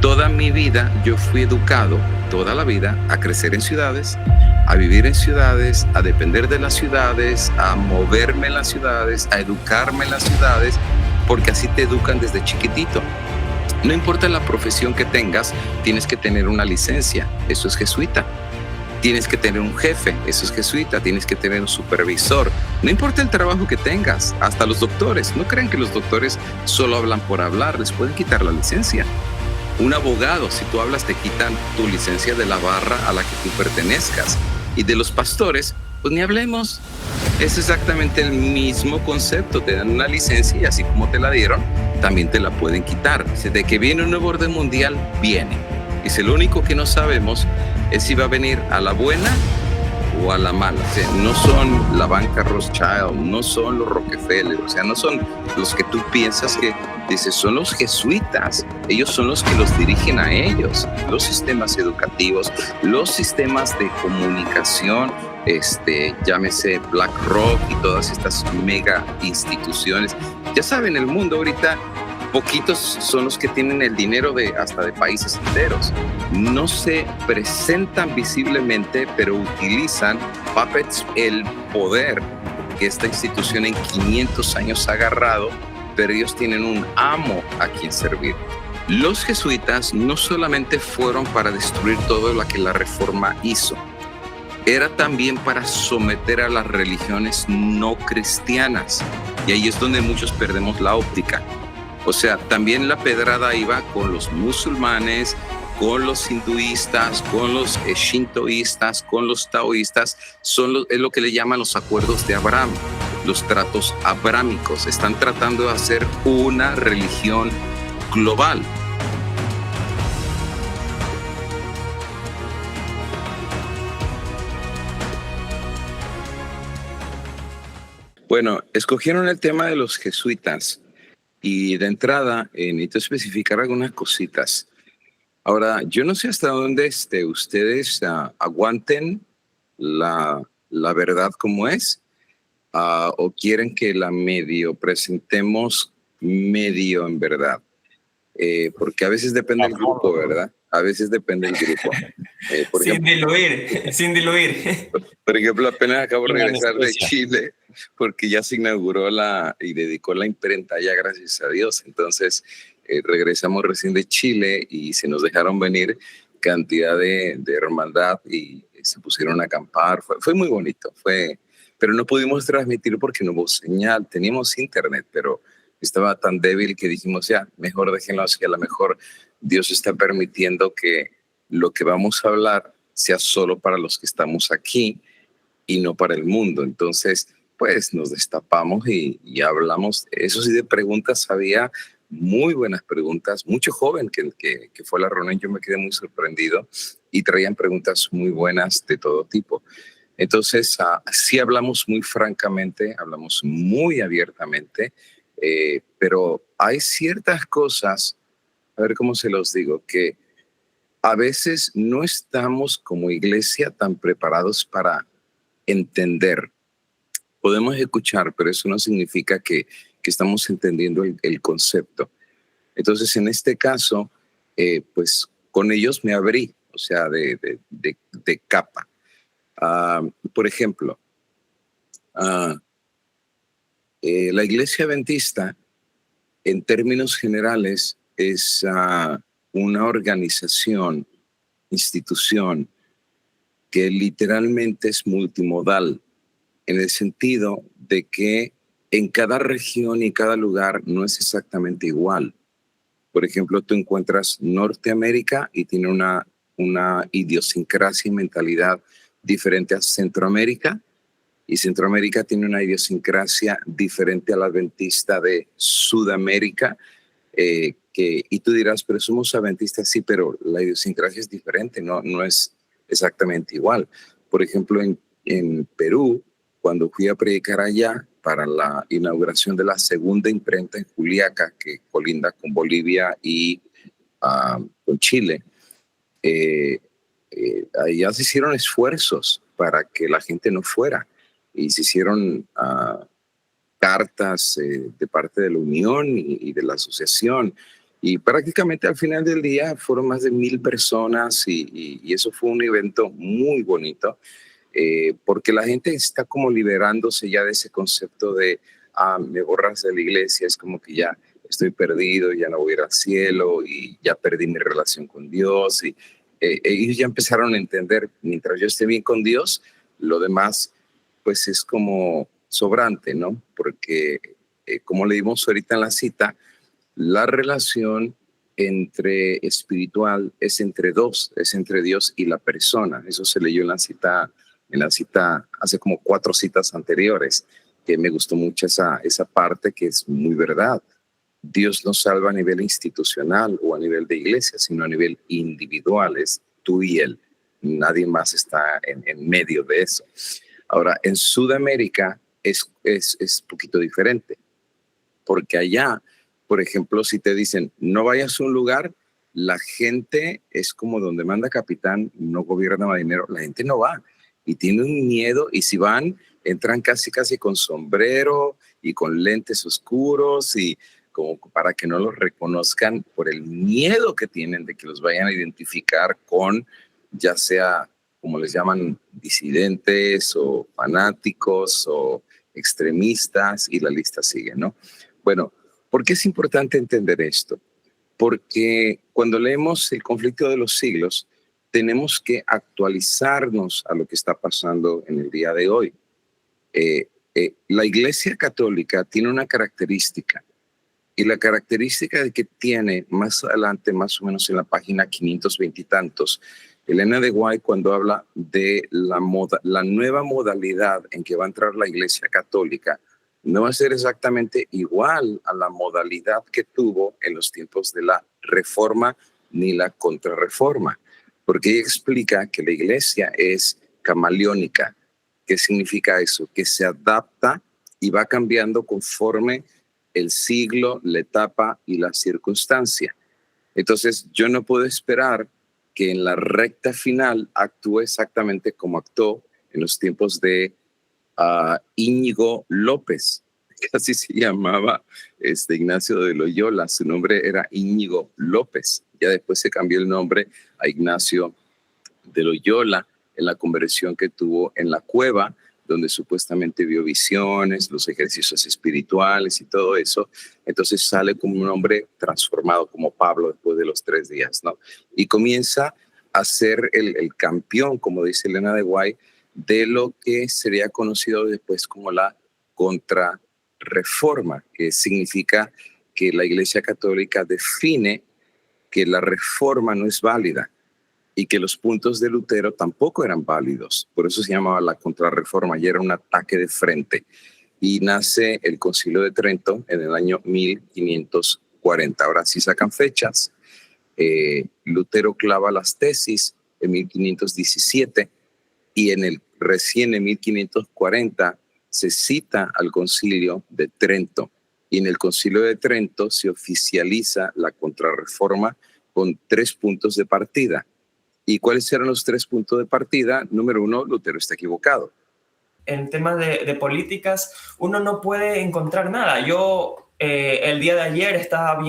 Toda mi vida yo fui educado, toda la vida, a crecer en ciudades, a vivir en ciudades, a depender de las ciudades, a moverme en las ciudades, a educarme en las ciudades, porque así te educan desde chiquitito. No importa la profesión que tengas, tienes que tener una licencia, eso es jesuita. Tienes que tener un jefe, eso es jesuita. Tienes que tener un supervisor. No importa el trabajo que tengas, hasta los doctores. No crean que los doctores solo hablan por hablar, les pueden quitar la licencia. Un abogado, si tú hablas, te quitan tu licencia de la barra a la que tú pertenezcas. Y de los pastores, pues ni hablemos. Es exactamente el mismo concepto. Te dan una licencia y así como te la dieron, también te la pueden quitar. De que viene un nuevo orden mundial, viene. Dice, lo único que no sabemos es si va a venir a la buena o a la mala. O sea, no son la banca Rothschild, no son los Rockefeller, o sea, no son los que tú piensas que dices, son los jesuitas. Ellos son los que los dirigen a ellos, los sistemas educativos, los sistemas de comunicación, llámese BlackRock y todas estas mega instituciones. Ya saben, el mundo ahorita, poquitos son los que tienen el dinero hasta de países enteros. No se presentan visiblemente, pero utilizan puppets, el poder que esta institución en 500 años ha agarrado, pero ellos tienen un amo a quien servir. Los jesuitas no solamente fueron para destruir todo lo que la Reforma hizo, era también para someter a las religiones no cristianas. Y ahí es donde muchos perdemos la óptica. O sea, también la pedrada iba con los musulmanes, con los hinduistas, con los shintoístas, con los taoístas. Es lo que le llaman los acuerdos de Abraham, los tratos abrámicos. Están tratando de hacer una religión global. Bueno, escogieron el tema de los jesuitas. Y de entrada, necesito especificar algunas cositas. Ahora, yo no sé hasta dónde ustedes aguanten la verdad como es, o quieren que la medio presentemos medio en verdad. Porque a veces depende del grupo, ¿verdad? A veces depende del grupo. Sin diluir. Por ejemplo, apenas acabo de regresar de Chile porque ya se inauguró y dedicó la imprenta ya, gracias a Dios. Entonces, regresamos recién de Chile y se nos dejaron venir cantidad de hermandad y se pusieron a acampar. Fue muy bonito, pero no pudimos transmitir porque no hubo señal. Teníamos internet, pero estaba tan débil que dijimos, ya, mejor déjenlo así. A lo mejor Dios está permitiendo que lo que vamos a hablar sea solo para los que estamos aquí y no para el mundo. Entonces, pues nos destapamos y hablamos. Eso sí, de preguntas había muy buenas preguntas. Mucho joven que fue a la reunión, yo me quedé muy sorprendido y traían preguntas muy buenas de todo tipo. Entonces, sí hablamos muy francamente, hablamos muy abiertamente, pero hay ciertas cosas, a ver cómo se los digo, que a veces no estamos como iglesia tan preparados para entender. Podemos escuchar, pero eso no significa que estamos entendiendo el concepto. Entonces, en este caso, pues con ellos me abrí, o sea, de capa. Por ejemplo, la iglesia adventista, en términos generales, es una organización, institución, que literalmente es multimodal, en el sentido de que en cada región y cada lugar no es exactamente igual. Por ejemplo, tú encuentras Norteamérica y tiene una idiosincrasia y mentalidad diferente a Centroamérica, y Centroamérica tiene una idiosincrasia diferente a la adventista de Sudamérica, y tú dirás, pero somos adventistas, sí, pero la idiosincrasia es diferente, no es exactamente igual. Por ejemplo, en Perú, cuando fui a predicar allá para la inauguración de la segunda imprenta en Juliaca, que colinda con Bolivia y con Chile, allá se hicieron esfuerzos para que la gente no fuera y se hicieron cartas de parte de la Unión y de la asociación, Y prácticamente al final del día fueron más de 1,000 personas y eso fue un evento muy bonito, porque la gente está como liberándose ya de ese concepto de, me borras de la iglesia, es como que ya estoy perdido, ya no voy a ir al cielo y ya perdí mi relación con Dios. Y ellos ya empezaron a entender, mientras yo esté bien con Dios, lo demás pues es como sobrante, ¿no? Porque como leímos ahorita en la cita, la relación entre espiritual es entre dos, es entre Dios y la persona. Eso se leyó en la cita hace como 4 citas anteriores, que me gustó mucho esa parte que es muy verdad. Dios no salva a nivel institucional o a nivel de iglesia, sino a nivel individual, es tú y él. Nadie más está en medio de eso. Ahora, en Sudamérica es un poquito diferente, porque allá, por ejemplo, si te dicen no vayas a un lugar, la gente es como donde manda capitán, no gobierna marinero, la gente no va y tiene un miedo, y si van, entran casi con sombrero y con lentes oscuros y como para que no los reconozcan por el miedo que tienen de que los vayan a identificar con, ya sea como les llaman, disidentes o fanáticos o extremistas, y la lista sigue, ¿no? Bueno, ¿por qué es importante entender esto? Porque cuando leemos El conflicto de los siglos, tenemos que actualizarnos a lo que está pasando en el día de hoy. La Iglesia Católica tiene una característica, y la característica de que tiene más adelante, más o menos en la página 520 y tantos, Elena de White, cuando habla de la nueva modalidad en que va a entrar la Iglesia Católica, no va a ser exactamente igual a la modalidad que tuvo en los tiempos de la Reforma ni la Contrarreforma, porque ella explica que la Iglesia es camaleónica. ¿Qué significa eso? Que se adapta y va cambiando conforme el siglo, la etapa y la circunstancia. Entonces, yo no puedo esperar que en la recta final actúe exactamente como actuó en los tiempos de Íñigo López, que así se llamaba Ignacio de Loyola. Su nombre era Íñigo López. Ya después se cambió el nombre a Ignacio de Loyola en la conversión que tuvo en la cueva, donde supuestamente vio visiones, los ejercicios espirituales y todo eso. Entonces sale como un hombre transformado, como Pablo después de los 3 días, ¿no? Y comienza a ser el campeón, como dice Elena de White, de lo que sería conocido después como la Contrarreforma, que significa que la Iglesia Católica define que la reforma no es válida y que los puntos de Lutero tampoco eran válidos. Por eso se llamaba la Contrarreforma, y era un ataque de frente. Y nace el Concilio de Trento en el año 1540. Ahora sí sacan fechas. Lutero clava las tesis en 1517, y recién en 1540 se cita al Concilio de Trento. Y en el Concilio de Trento se oficializa la Contrarreforma con 3 puntos de partida. ¿Y cuáles eran los 3 puntos de partida? Número 1, Lutero está equivocado. En temas de políticas, uno no puede encontrar nada. Yo el día de ayer estaba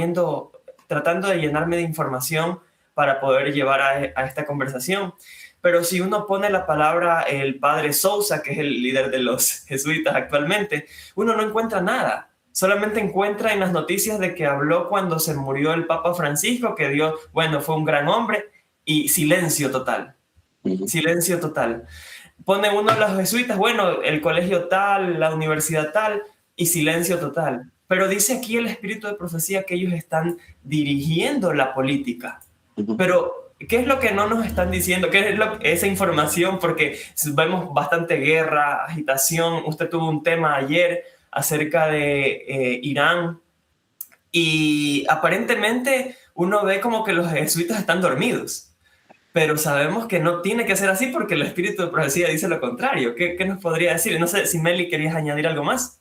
tratando de llenarme de información para poder llevar a esta conversación. Pero si uno pone la palabra el padre Sousa, que es el líder de los jesuitas actualmente, uno no encuentra nada. Solamente encuentra en las noticias de que habló cuando se murió el Papa Francisco, que fue un gran hombre, y silencio total. Silencio total. Pone uno de los jesuitas, el colegio tal, la universidad tal, y silencio total. Pero dice aquí el espíritu de profecía que ellos están dirigiendo la política. Pero, ¿qué es lo que no nos están diciendo? ¿Qué es esa información? Porque vemos bastante guerra, agitación. Usted tuvo un tema ayer acerca de Irán, y aparentemente uno ve como que los jesuitas están dormidos. Pero sabemos que no tiene que ser así, porque el espíritu de profecía dice lo contrario. ¿Qué nos podría decir? No sé si Meli querías añadir algo más.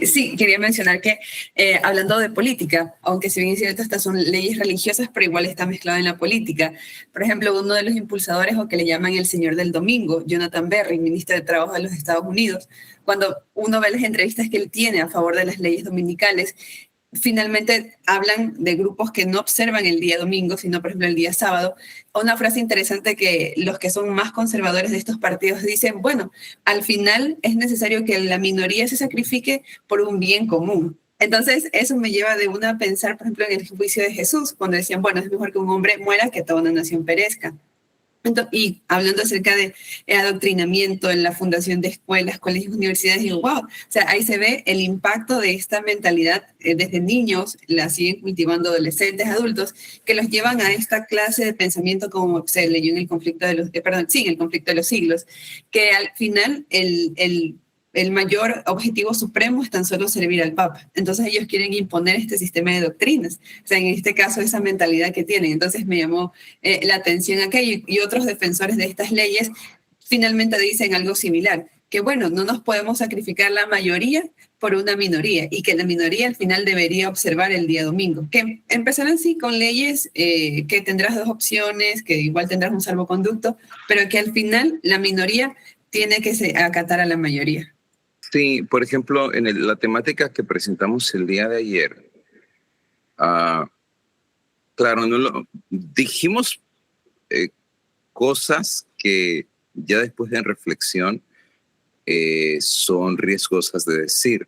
Sí, quería mencionar que hablando de política, aunque si bien es cierto, estas son leyes religiosas, pero igual está mezclado en la política. Por ejemplo, uno de los impulsadores, o que le llaman el señor del domingo, Jonathan Berry, ministro de Trabajo de los Estados Unidos, cuando uno ve las entrevistas que él tiene a favor de las leyes dominicales, finalmente hablan de grupos que no observan el día domingo, sino por ejemplo el día sábado. Una frase interesante que los que son más conservadores de estos partidos dicen, bueno, al final es necesario que la minoría se sacrifique por un bien común. Entonces eso me lleva de una a pensar, por ejemplo, en el juicio de Jesús, cuando decían, bueno, es mejor que un hombre muera que toda una nación perezca. Entonces, y hablando acerca de adoctrinamiento en la fundación de escuelas, colegios, universidades, digo, wow, o sea, ahí se ve el impacto de esta mentalidad desde niños, la siguen cultivando adolescentes, adultos, que los llevan a esta clase de pensamiento como se leyó en el conflicto de los, en el conflicto de los siglos, que al final el mayor objetivo supremo es tan solo servir al Papa. Entonces ellos quieren imponer este sistema de doctrinas. O sea, en este caso, esa mentalidad que tienen. Entonces me llamó la atención aquello. Y otros defensores de estas leyes finalmente dicen algo similar, que bueno, no nos podemos sacrificar la mayoría por una minoría y que la minoría al final debería observar el día domingo. Que empezarán sí con leyes que tendrás dos opciones, que igual tendrás un salvoconducto, pero que al final la minoría tiene que acatar a la mayoría. Sí, por ejemplo, en la temática que presentamos el día de ayer, claro, dijimos cosas que ya después de reflexión son riesgosas de decir.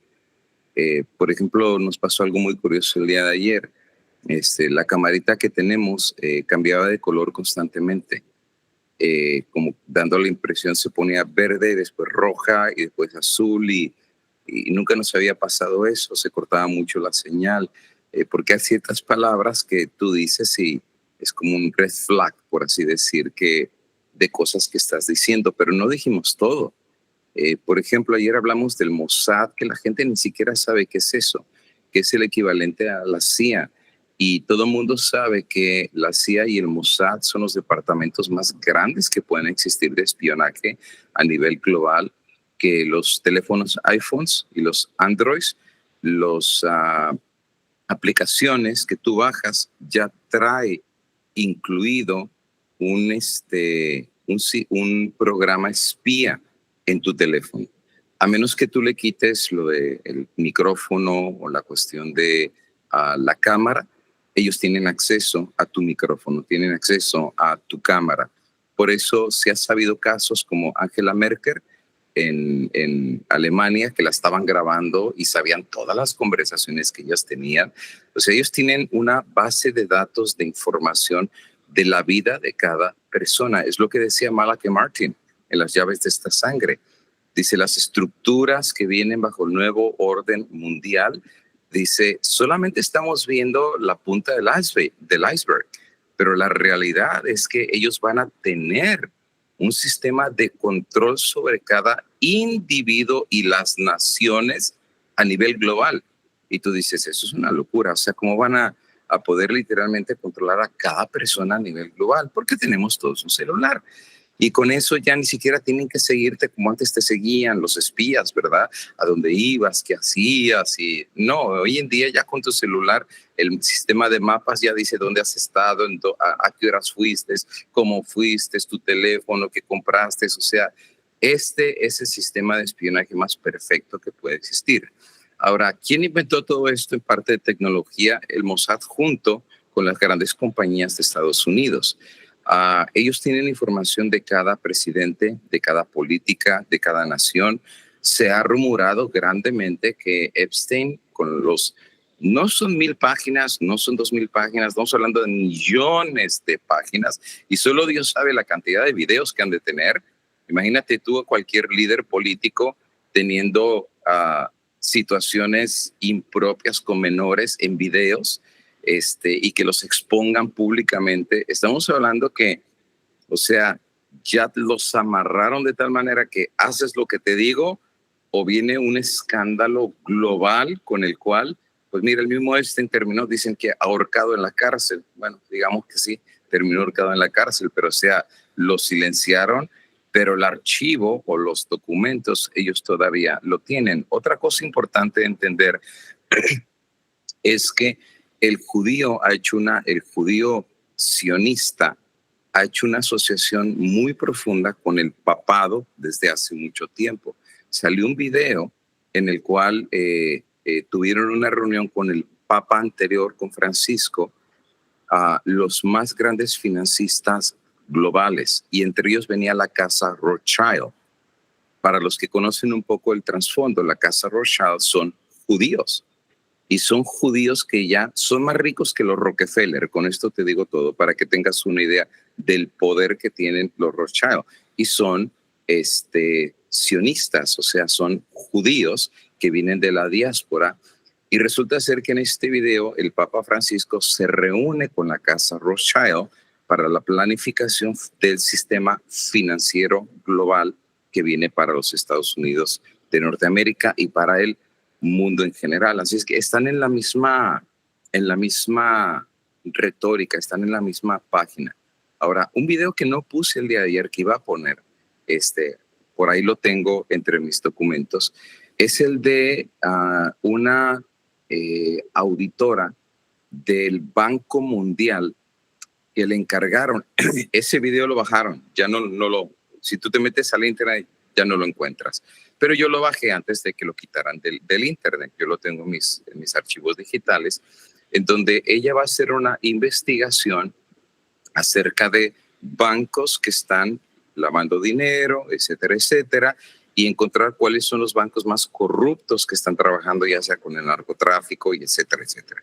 Por ejemplo, nos pasó algo muy curioso el día de ayer. La camarita que tenemos cambiaba de color constantemente. Como dando la impresión, se ponía verde, después roja y después azul y nunca nos había pasado eso, se cortaba mucho la señal, porque hay ciertas palabras que tú dices y es como un red flag, por así decir, de cosas que estás diciendo, pero no dijimos todo. Por ejemplo, ayer hablamos del Mossad, que la gente ni siquiera sabe qué es eso, que es el equivalente a la CIA. Y todo el mundo sabe que la CIA y el Mossad son los departamentos más grandes que pueden existir de espionaje a nivel global, que los teléfonos iPhones y los Androids, las aplicaciones que tú bajas ya trae incluido un programa espía en tu teléfono. A menos que tú le quites lo del micrófono o la cuestión de la cámara, ellos tienen acceso a tu micrófono, tienen acceso a tu cámara. Por eso se ha sabido casos como Angela Merkel en Alemania, que la estaban grabando y sabían todas las conversaciones que ellas tenían. O sea, ellos tienen una base de datos de información de la vida de cada persona. Es lo que decía Malachi Martin en Las llaves de esta sangre. Dice, las estructuras que vienen bajo el nuevo orden mundial, dice, solamente estamos viendo la punta del iceberg, pero la realidad es que ellos van a tener un sistema de control sobre cada individuo y las naciones a nivel global. Y tú dices, eso es una locura. O sea, ¿cómo van a poder literalmente controlar a cada persona a nivel global? Porque tenemos todos un celular. Y con eso ya ni siquiera tienen que seguirte como antes te seguían los espías, ¿verdad? A dónde ibas, qué hacías. Y no, hoy en día ya con tu celular el sistema de mapas ya dice dónde has estado, a qué horas fuiste, cómo fuiste, tu teléfono que compraste. O sea, este es el sistema de espionaje más perfecto que puede existir. Ahora, ¿quién inventó todo esto en parte de tecnología? El Mossad junto con las grandes compañías de Estados Unidos. Ellos tienen información de cada presidente, de cada política, de cada nación. Se ha rumorado grandemente que Epstein, no son 1,000 páginas, no son 2,000 páginas, estamos hablando de millones de páginas y solo Dios sabe la cantidad de videos que han de tener. Imagínate tú a cualquier líder político teniendo situaciones impropias con menores en videos. Y que los expongan públicamente. Estamos hablando que, o sea, ya los amarraron de tal manera que haces lo que te digo o viene un escándalo global con el cual, pues mira, el mismo terminó, dicen que ahorcado en la cárcel. Bueno, digamos que sí, terminó ahorcado en la cárcel, pero o sea, lo silenciaron, pero el archivo o los documentos ellos todavía lo tienen. Otra cosa importante de entender es que el judío sionista ha hecho una asociación muy profunda con el papado desde hace mucho tiempo. Salió un video en el cual tuvieron una reunión con el papa anterior, con Francisco, los más grandes financistas globales, y entre ellos venía la casa Rothschild. Para los que conocen un poco el trasfondo, la casa Rothschild son judíos, y son judíos que ya son más ricos que los Rockefeller. Con esto te digo todo para que tengas una idea del poder que tienen los Rothschild. Y son sionistas, o sea, son judíos que vienen de la diáspora. Y resulta ser que en este video el Papa Francisco se reúne con la casa Rothschild para la planificación del sistema financiero global que viene para los Estados Unidos de Norteamérica y para el mundo en general. Así es que están en la misma retórica, están en la misma página. Ahora, un video que no puse el día de ayer, que iba a poner, por ahí lo tengo entre mis documentos, es el de una auditora del Banco Mundial que le encargaron. Ese video lo bajaron, ya no lo, si tú te metes al internet ya no lo encuentras, pero yo lo bajé antes de que lo quitaran del internet. Yo lo tengo en mis archivos digitales, en donde ella va a hacer una investigación acerca de bancos que están lavando dinero, etcétera, etcétera, y encontrar cuáles son los bancos más corruptos que están trabajando ya sea con el narcotráfico, y etcétera, etcétera.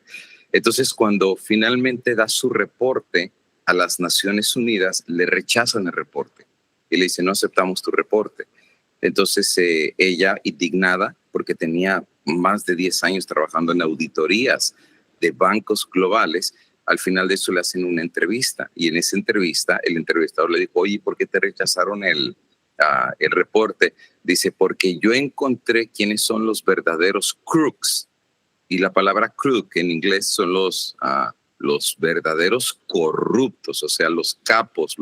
Entonces, cuando finalmente da su reporte a las Naciones Unidas, le rechazan el reporte y le dicen: no aceptamos tu reporte. Entonces, ella, indignada, porque tenía más de 10 años trabajando en auditorías de bancos globales, al final de eso le hacen una entrevista, y en esa entrevista el entrevistador le dijo: oye, ¿por qué te rechazaron el reporte? Dice: porque yo encontré quiénes son los verdaderos crooks, y la palabra crook en inglés son los verdaderos corruptos, o sea, los capos,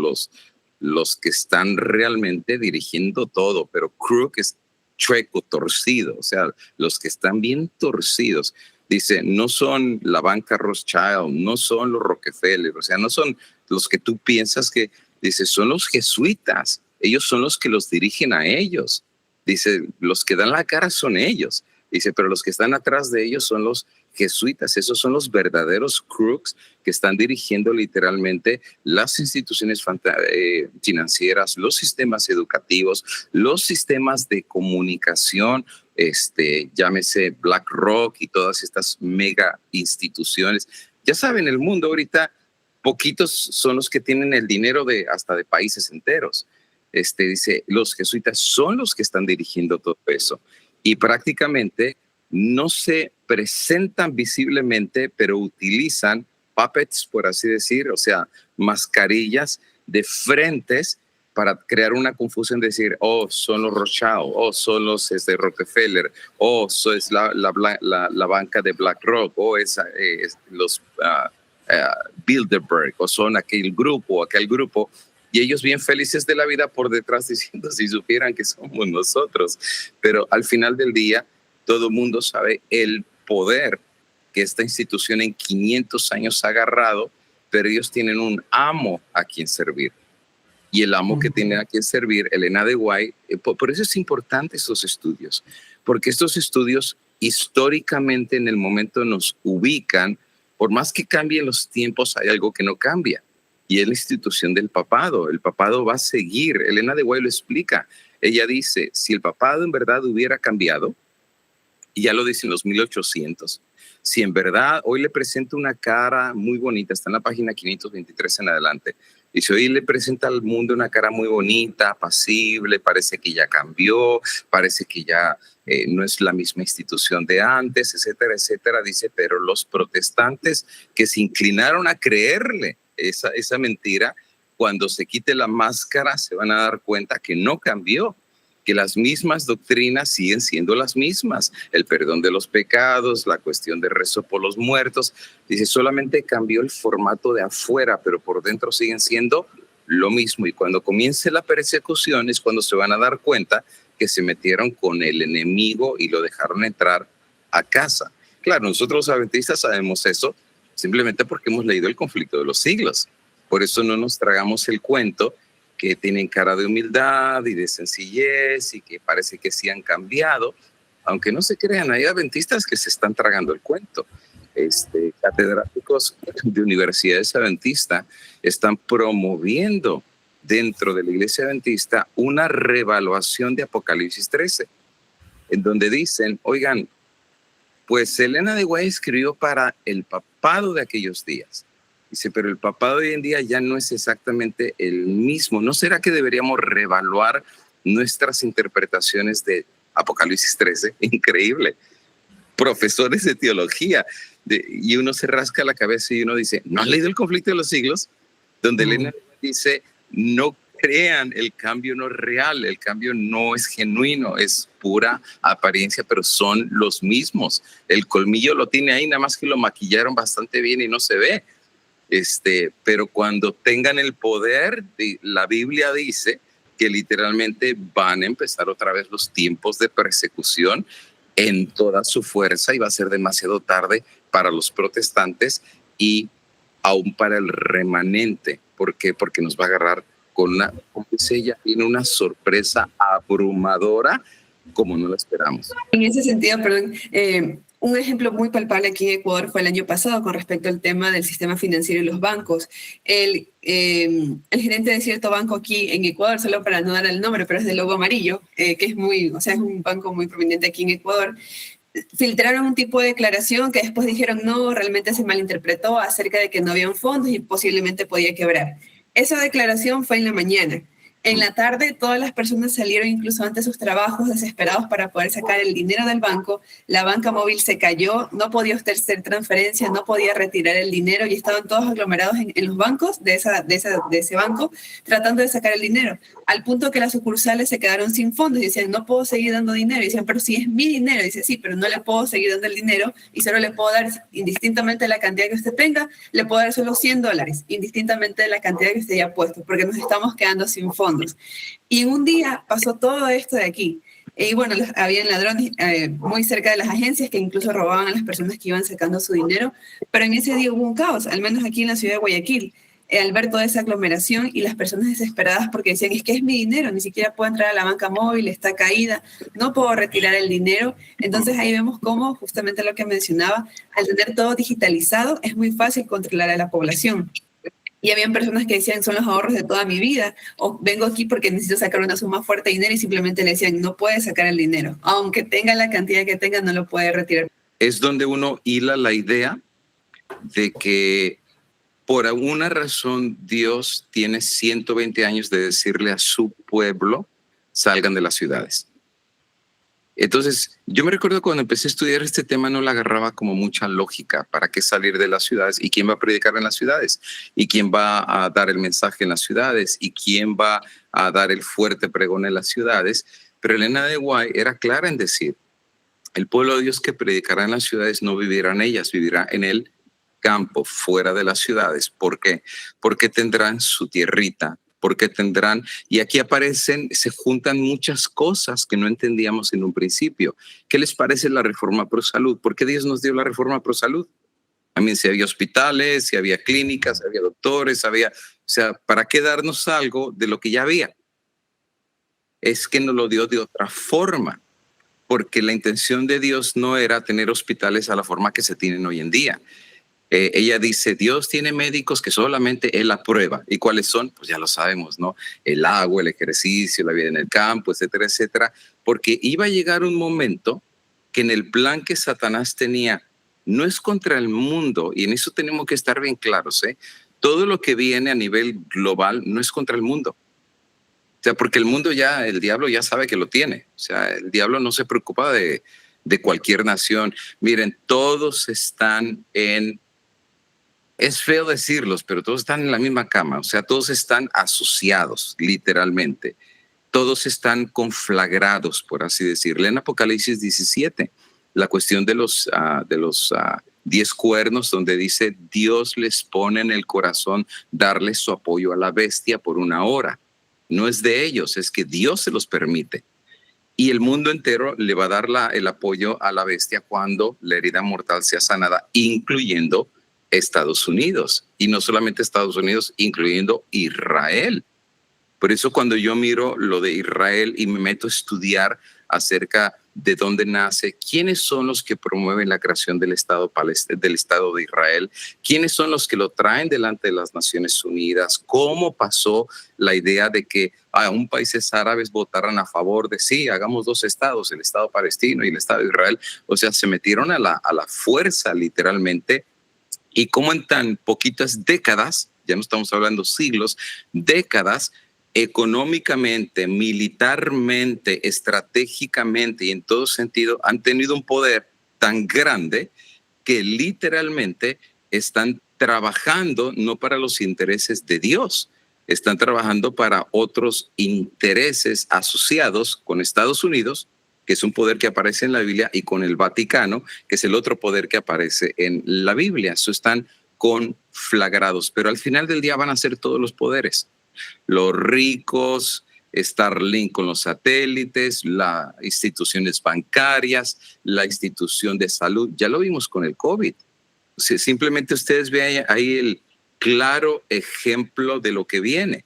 los que están realmente dirigiendo todo, pero crook es chueco, torcido, o sea, los que están bien torcidos. Dice: no son la banca Rothschild, no son los Rockefeller, o sea, no son los que tú piensas que, dice, son los jesuitas, ellos son los que los dirigen a ellos. Dice: los que dan la cara son ellos. Dice: pero los que están atrás de ellos son los jesuitas, esos son los verdaderos crooks que están dirigiendo literalmente las instituciones financieras, los sistemas educativos, los sistemas de comunicación, llámese BlackRock y todas estas mega instituciones. Ya saben, el mundo ahorita, poquitos son los que tienen el dinero hasta de países enteros. Dice: los jesuitas son los que están dirigiendo todo eso, y prácticamente no se presentan visiblemente, pero utilizan puppets, por así decir, o sea, mascarillas de frentes para crear una confusión, decir: oh, son los Rothschild, oh, son los Rockefeller, oh, es la banca de BlackRock, o es los Bilderberg, o son aquel grupo, y ellos bien felices de la vida por detrás diciendo: si supieran que somos nosotros. Pero al final del día, todo el mundo sabe el poder que esta institución en 500 años ha agarrado, pero ellos tienen un amo a quien servir. Y el amo que tiene a quien servir, Elena de White, por eso es importante estos estudios, porque estos estudios históricamente en el momento nos ubican. Por más que cambien los tiempos, hay algo que no cambia, y es la institución del papado. El papado va a seguir. Elena de White lo explica. Ella dice: si el papado en verdad hubiera cambiado, y ya lo dice en los 1800, si en verdad hoy le presenta una cara muy bonita, está en la página 523 en adelante, dice: hoy le presenta al mundo una cara muy bonita, apacible, parece que ya cambió, parece que ya no es la misma institución de antes, etcétera, etcétera. Dice: pero los protestantes que se inclinaron a creerle esa mentira, cuando se quite la máscara se van a dar cuenta que no cambió, que las mismas doctrinas siguen siendo las mismas, el perdón de los pecados, la cuestión de rezo por los muertos. Dice: solamente cambió el formato de afuera, pero por dentro siguen siendo lo mismo, y cuando comience la persecución es cuando se van a dar cuenta que se metieron con el enemigo y lo dejaron entrar a casa. Claro, nosotros los adventistas sabemos eso simplemente porque hemos leído El conflicto de los siglos. Por eso no nos tragamos el cuento que tienen cara de humildad y de sencillez y que parece que sí han cambiado, aunque no se crean, hay adventistas que se están tragando el cuento. catedráticos de universidades adventistas están promoviendo dentro de la iglesia adventista una reevaluación de Apocalipsis 13, en donde dicen, oigan, pues Elena de White escribió para el papado de aquellos días. Dice, pero el papado de hoy en día ya no es exactamente el mismo. ¿No será que deberíamos reevaluar nuestras interpretaciones de Apocalipsis 13? Increíble. Profesores de teología. Y uno se rasca la cabeza y uno dice, ¿no has leído El conflicto de los siglos? Donde Elena dice, no crean, el cambio no es real, el cambio no es genuino, es pura apariencia, pero son los mismos. El colmillo lo tiene ahí, nada más que lo maquillaron bastante bien y no se ve. Pero cuando tengan el poder, la Biblia dice que literalmente van a empezar otra vez los tiempos de persecución en toda su fuerza y va a ser demasiado tarde para los protestantes y aún para el remanente. ¿Por qué? Porque nos va a agarrar con como dice ella, tiene una sorpresa abrumadora como no la esperamos. En ese sentido, perdón, un ejemplo muy palpable aquí en Ecuador fue el año pasado con respecto al tema del sistema financiero y los bancos. El gerente de cierto banco aquí en Ecuador, solo para no dar el nombre, pero es de logo amarillo, que es es un banco muy prominente aquí en Ecuador, filtraron un tipo de declaración que después dijeron no, realmente se malinterpretó acerca de que no habían fondos y posiblemente podía quebrar. Esa declaración fue en la mañana. En la tarde, todas las personas salieron incluso ante sus trabajos desesperados para poder sacar el dinero del banco. La banca móvil se cayó, no podía usted hacer transferencia, no podía retirar el dinero y estaban todos aglomerados en los bancos de ese banco tratando de sacar el dinero. Al punto que las sucursales se quedaron sin fondos y decían, no puedo seguir dando dinero. Y decían, pero si es mi dinero. Y dice, sí, pero no le puedo seguir dando el dinero y solo le puedo dar, indistintamente de la cantidad que usted tenga, le puedo dar solo $100, indistintamente de la cantidad que usted ya ha puesto, porque nos estamos quedando sin fondos. Y en un día pasó todo esto de aquí. Y bueno, habían ladrones muy cerca de las agencias que incluso robaban a las personas que iban sacando su dinero. Pero en ese día hubo un caos, al menos aquí en la ciudad de Guayaquil, al ver toda esa aglomeración y las personas desesperadas porque decían, es que es mi dinero, ni siquiera puedo entrar a la banca móvil, está caída, no puedo retirar el dinero. Entonces ahí vemos cómo, justamente lo que mencionaba, al tener todo digitalizado, es muy fácil controlar a la población. Y habían personas que decían, son los ahorros de toda mi vida, o vengo aquí porque necesito sacar una suma fuerte de dinero, y simplemente le decían, no puede sacar el dinero. Aunque tenga la cantidad que tenga, no lo puede retirar. Es donde uno hila la idea de que por alguna razón Dios tiene 120 años de decirle a su pueblo, salgan de las ciudades. Entonces, yo me recuerdo cuando empecé a estudiar este tema no le agarraba como mucha lógica. ¿Para qué salir de las ciudades? ¿Y quién va a predicar en las ciudades? ¿Y quién va a dar el mensaje en las ciudades? ¿Y quién va a dar el fuerte pregón en las ciudades? Pero Elena de White era clara en decir, el pueblo de Dios que predicará en las ciudades no vivirá en ellas, vivirá en el campo, fuera de las ciudades. ¿Por qué? Porque tendrán su tierrita, porque tendrán, y aquí aparecen, se juntan muchas cosas que no entendíamos en un principio. ¿Qué les parece la reforma pro salud? ¿Por qué Dios nos dio la reforma pro salud? A mí, si había hospitales, si había clínicas, si había doctores, o sea, ¿para qué darnos algo de lo que ya había? Es que nos lo dio de otra forma, porque la intención de Dios no era tener hospitales a la forma que se tienen hoy en día. Ella dice, Dios tiene médicos que solamente Él aprueba. ¿Y cuáles son? Pues ya lo sabemos, ¿no? El agua, el ejercicio, la vida en el campo, etcétera, etcétera. Porque iba a llegar un momento que en el plan que Satanás tenía, no es contra el mundo, y en eso tenemos que estar bien claros, ¿eh? Todo lo que viene a nivel global no es contra el mundo. O sea, porque el mundo ya, el diablo ya sabe que lo tiene. O sea, el diablo no se preocupa de cualquier nación. Miren, todos están es feo decirlos, pero todos están en la misma cama, o sea, todos están asociados, literalmente. Todos están conflagrados, por así decirlo. En Apocalipsis 17, la cuestión de los 10 cuernos, donde dice, Dios les pone en el corazón darles su apoyo a la bestia por 1 hora. No es de ellos, es que Dios se los permite. Y el mundo entero le va a dar el apoyo a la bestia cuando la herida mortal sea sanada, incluyendo Estados Unidos, y no solamente Estados Unidos, incluyendo Israel. Por eso cuando yo miro lo de Israel y me meto a estudiar acerca de dónde nace, quiénes son los que promueven la creación del Estado de Israel, quiénes son los que lo traen delante de las Naciones Unidas, cómo pasó la idea de que un países árabes votaran a favor de sí, hagamos 2 estados, el Estado palestino y el Estado de Israel. O sea, se metieron a la fuerza literalmente, y cómo en tan poquitas décadas, ya no estamos hablando siglos, décadas, económicamente, militarmente, estratégicamente y en todo sentido han tenido un poder tan grande que literalmente están trabajando no para los intereses de Dios, están trabajando para otros intereses asociados con Estados Unidos, que es un poder que aparece en la Biblia, y con el Vaticano, que es el otro poder que aparece en la Biblia. Eso están conflagrados, pero al final del día van a ser todos los poderes. Los ricos, Starlink con los satélites, las instituciones bancarias, la institución de salud. Ya lo vimos con el COVID. O sea, simplemente ustedes vean ahí el claro ejemplo de lo que viene.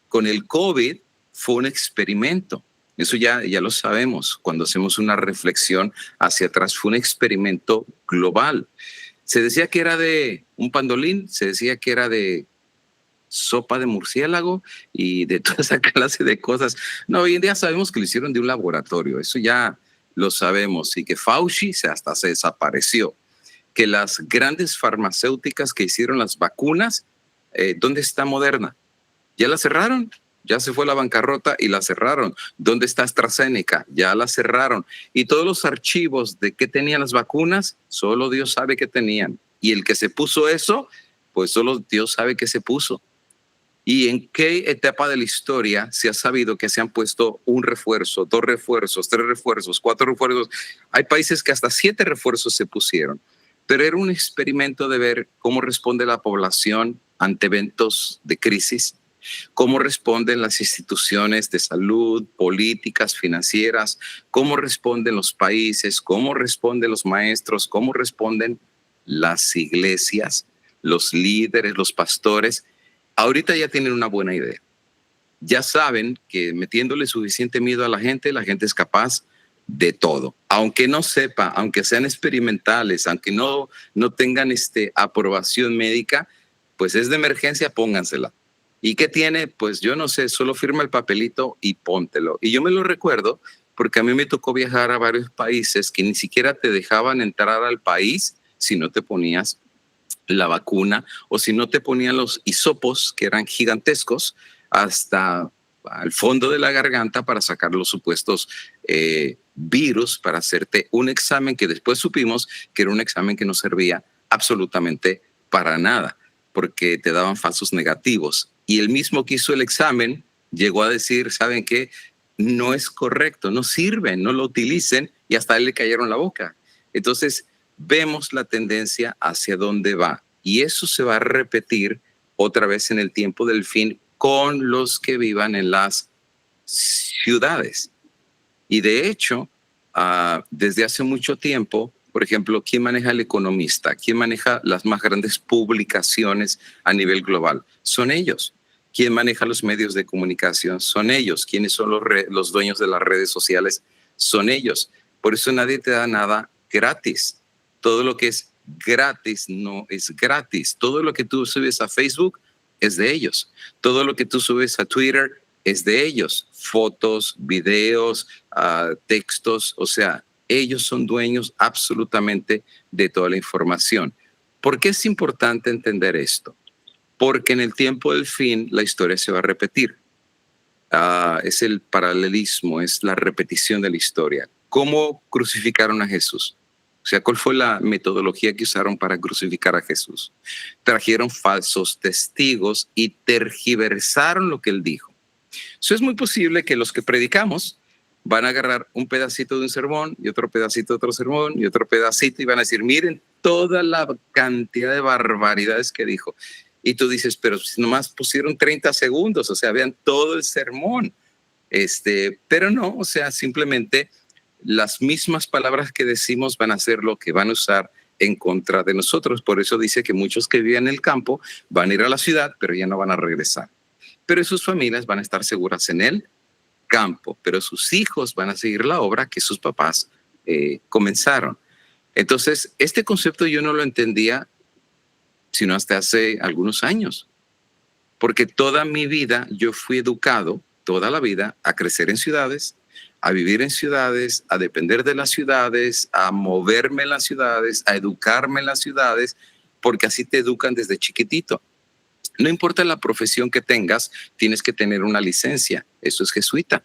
Con el COVID fue un experimento. Eso ya lo sabemos. Cuando hacemos una reflexión hacia atrás, fue un experimento global. Se decía que era de un pandolín, se decía que era de sopa de murciélago y de toda esa clase de cosas. No, hoy en día sabemos que lo hicieron de un laboratorio, eso ya lo sabemos, y que Fauci hasta se desapareció, que las grandes farmacéuticas que hicieron las vacunas, ¿dónde está Moderna? Ya la cerraron, ya se fue a la bancarrota y la cerraron. ¿Dónde está AstraZeneca? Ya la cerraron. Y todos los archivos de qué tenían las vacunas, solo Dios sabe qué tenían. Y el que se puso eso, pues solo Dios sabe qué se puso. ¿Y en qué etapa de la historia se ha sabido que se han puesto 1 refuerzo, 2 refuerzos, 3 refuerzos, 4 refuerzos? Hay países que hasta 7 refuerzos se pusieron, pero era un experimento de ver cómo responde la población ante eventos de crisis, cómo responden las instituciones de salud, políticas, financieras, cómo responden los países, cómo responden los maestros, cómo responden las iglesias, los líderes, los pastores. Ahorita ya tienen una buena idea. Ya saben que metiéndole suficiente miedo a la gente es capaz de todo. Aunque no sepa, aunque sean experimentales, aunque no tengan aprobación médica, pues es de emergencia, póngansela. ¿Y qué tiene? Pues yo no sé, solo firma el papelito y póntelo. Y yo me lo recuerdo porque a mí me tocó viajar a varios países que ni siquiera te dejaban entrar al país si no te ponías la vacuna, o si no te ponían los hisopos, que eran gigantescos, hasta al fondo de la garganta para sacar los supuestos virus, para hacerte un examen que después supimos que era un examen que no servía absolutamente para nada, porque te daban falsos negativos. Y el mismo que hizo el examen llegó a decir, ¿saben qué? No es correcto, no sirve, no lo utilicen, y hasta a él le cayeron la boca. Entonces, vemos la tendencia hacia dónde va, y eso se va a repetir otra vez en el tiempo del fin con los que vivan en las ciudades. Y de hecho, desde hace mucho tiempo, por ejemplo, ¿quién maneja El Economista? ¿Quién maneja las más grandes publicaciones a nivel global? Son ellos. ¿Quién maneja los medios de comunicación? Son ellos. ¿Quiénes son los dueños de las redes sociales? Son ellos. Por eso nadie te da nada gratis. Todo lo que es gratis no es gratis. Todo lo que tú subes a Facebook es de ellos. Todo lo que tú subes a Twitter es de ellos. Fotos, videos, textos. O sea, ellos son dueños absolutamente de toda la información. ¿Por qué es importante entender esto? Porque en el tiempo del fin la historia se va a repetir. Es el paralelismo, es la repetición de la historia. ¿Cómo crucificaron a Jesús? O sea, ¿cuál fue la metodología que usaron para crucificar a Jesús? Trajeron falsos testigos y tergiversaron lo que él dijo. Eso es muy posible que los que predicamos van a agarrar un pedacito de un sermón y otro pedacito de otro sermón y otro pedacito y van a decir, miren toda la cantidad de barbaridades que dijo. Y tú dices, pero si nomás pusieron 30 segundos, o sea, vean todo el sermón. Pero no, o sea, simplemente las mismas palabras que decimos van a ser lo que van a usar en contra de nosotros. Por eso dice que muchos que viven en el campo van a ir a la ciudad, pero ya no van a regresar. Pero sus familias van a estar seguras en él, campo, pero sus hijos van a seguir la obra que sus papás comenzaron. Entonces, este concepto yo no lo entendía sino hasta hace algunos años, porque toda mi vida yo fui educado, toda la vida, a crecer en ciudades, a vivir en ciudades, a depender de las ciudades, a moverme en las ciudades, a educarme en las ciudades, porque así te educan desde chiquitito. No importa la profesión que tengas, tienes que tener una licencia, eso es jesuita.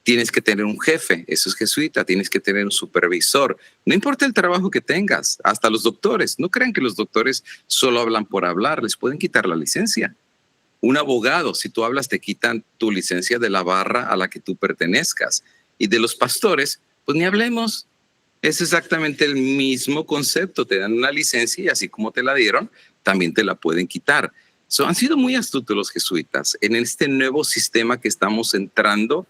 Tienes que tener un jefe, eso es jesuita. Tienes que tener un supervisor. No importa el trabajo que tengas, hasta los doctores. No crean que los doctores solo hablan por hablar, les pueden quitar la licencia. Un abogado, si tú hablas, te quitan tu licencia de la barra a la que tú pertenezcas. Y de los pastores, pues ni hablemos. Es exactamente el mismo concepto. Te dan una licencia y así como te la dieron, también te la pueden quitar. Han sido muy astutos los jesuitas en este nuevo sistema que estamos entrando.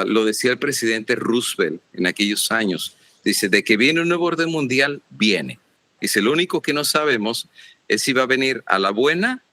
Lo decía el presidente Roosevelt en aquellos años. Dice, de que viene un nuevo orden mundial, viene. Dice, lo único que no sabemos es si va a venir a la buena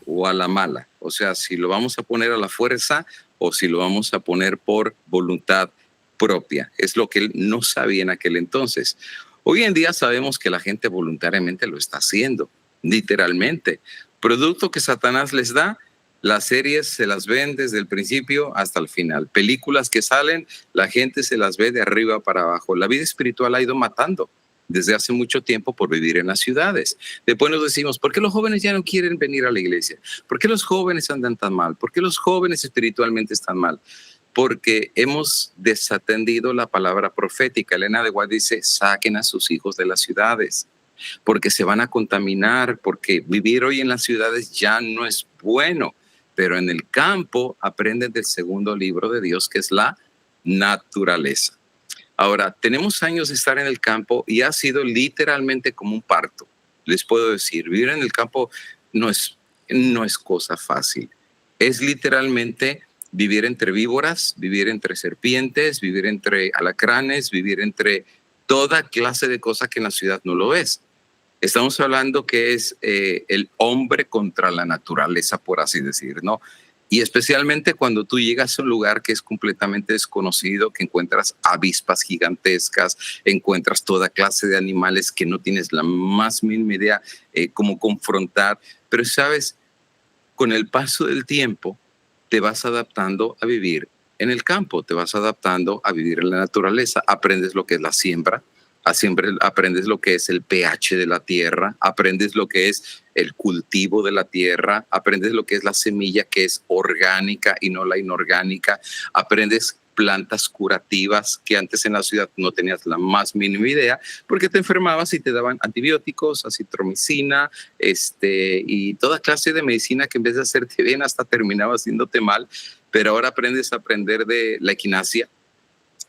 o a la mala. O sea, si lo vamos a poner a la fuerza o si lo vamos a poner por voluntad propia. Es lo que él no sabía en aquel entonces. Hoy en día sabemos que la gente voluntariamente lo está haciendo, literalmente. Producto que Satanás les da, las series se las ven desde el principio hasta el final. Películas que salen, la gente se las ve de arriba para abajo. La vida espiritual ha ido matando desde hace mucho tiempo por vivir en las ciudades. Después nos decimos, ¿por qué los jóvenes ya no quieren venir a la iglesia? ¿Por qué los jóvenes andan tan mal? ¿Por qué los jóvenes espiritualmente están mal? Porque hemos desatendido la palabra profética. Elena de White dice, saquen a sus hijos de las ciudades, porque se van a contaminar, porque vivir hoy en las ciudades ya no es bueno. Pero en el campo aprenden del segundo libro de Dios, que es la naturaleza. Ahora, tenemos años de estar en el campo y ha sido literalmente como un parto. Les puedo decir, vivir en el campo no es cosa fácil. Es literalmente vivir entre víboras, vivir entre serpientes, vivir entre alacranes, vivir entre toda clase de cosas que en la ciudad no lo es. Estamos hablando que es el hombre contra la naturaleza, por así decir, ¿no? Y especialmente cuando tú llegas a un lugar que es completamente desconocido, que encuentras avispas gigantescas, encuentras toda clase de animales que no tienes la más mínima idea cómo confrontar. Pero, ¿sabes? Con el paso del tiempo te vas adaptando a vivir en el campo, te vas adaptando a vivir en la naturaleza, aprendes lo que es la siembra, aprendes lo que es el pH de la tierra, aprendes lo que es el cultivo de la tierra, aprendes lo que es la semilla que es orgánica y no la inorgánica, aprendes plantas curativas que antes en la ciudad no tenías la más mínima idea porque te enfermabas y te daban antibióticos, acitromicina, y toda clase de medicina que en vez de hacerte bien hasta terminaba haciéndote mal, pero ahora aprendes a aprender de la equinacia,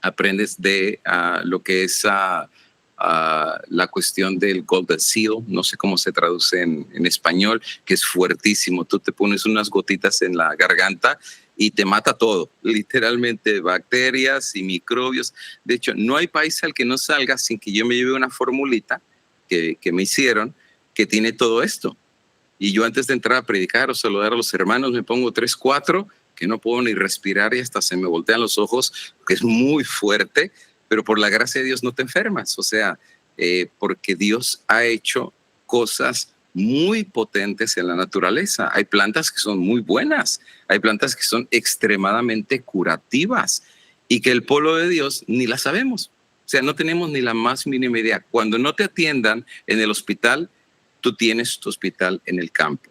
aprendes de lo que es la cuestión del Golden Seal, no sé cómo se traduce en español, que es fuertísimo. Tú te pones unas gotitas en la garganta y te mata todo, literalmente bacterias y microbios. De hecho, no hay país al que no salga sin que yo me lleve una formulita que me hicieron que tiene todo esto. Y yo antes de entrar a predicar o saludar a los hermanos me pongo 3, 4 que no puedo ni respirar y hasta se me voltean los ojos, que es muy fuerte, pero por la gracia de Dios no te enfermas. O sea, porque Dios ha hecho cosas muy potentes en la naturaleza. Hay plantas que son muy buenas, hay plantas que son extremadamente curativas y que el pueblo de Dios ni la sabemos. O sea, no tenemos ni la más mínima idea. Cuando no te atiendan en el hospital, tú tienes tu hospital en el campo.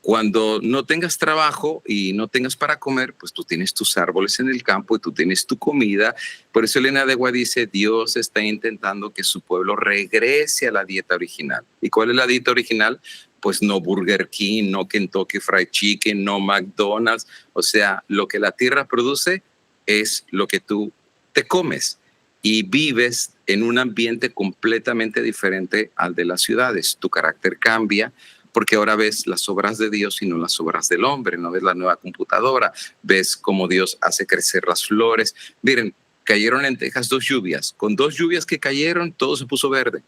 Cuando no tengas trabajo y no tengas para comer, pues tú tienes tus árboles en el campo y tú tienes tu comida. Por eso Elena de White dice, Dios está intentando que su pueblo regrese a la dieta original. ¿Y cuál es la dieta original? Pues no Burger King, no Kentucky Fried Chicken, no McDonald's. O sea, lo que la tierra produce es lo que tú te comes y vives en un ambiente completamente diferente al de las ciudades. Tu carácter cambia, porque ahora ves las obras de Dios y no las obras del hombre, no ves la nueva computadora, ves cómo Dios hace crecer las flores. Miren, cayeron en Texas 2 lluvias, con 2 lluvias que cayeron, todo se puso verde.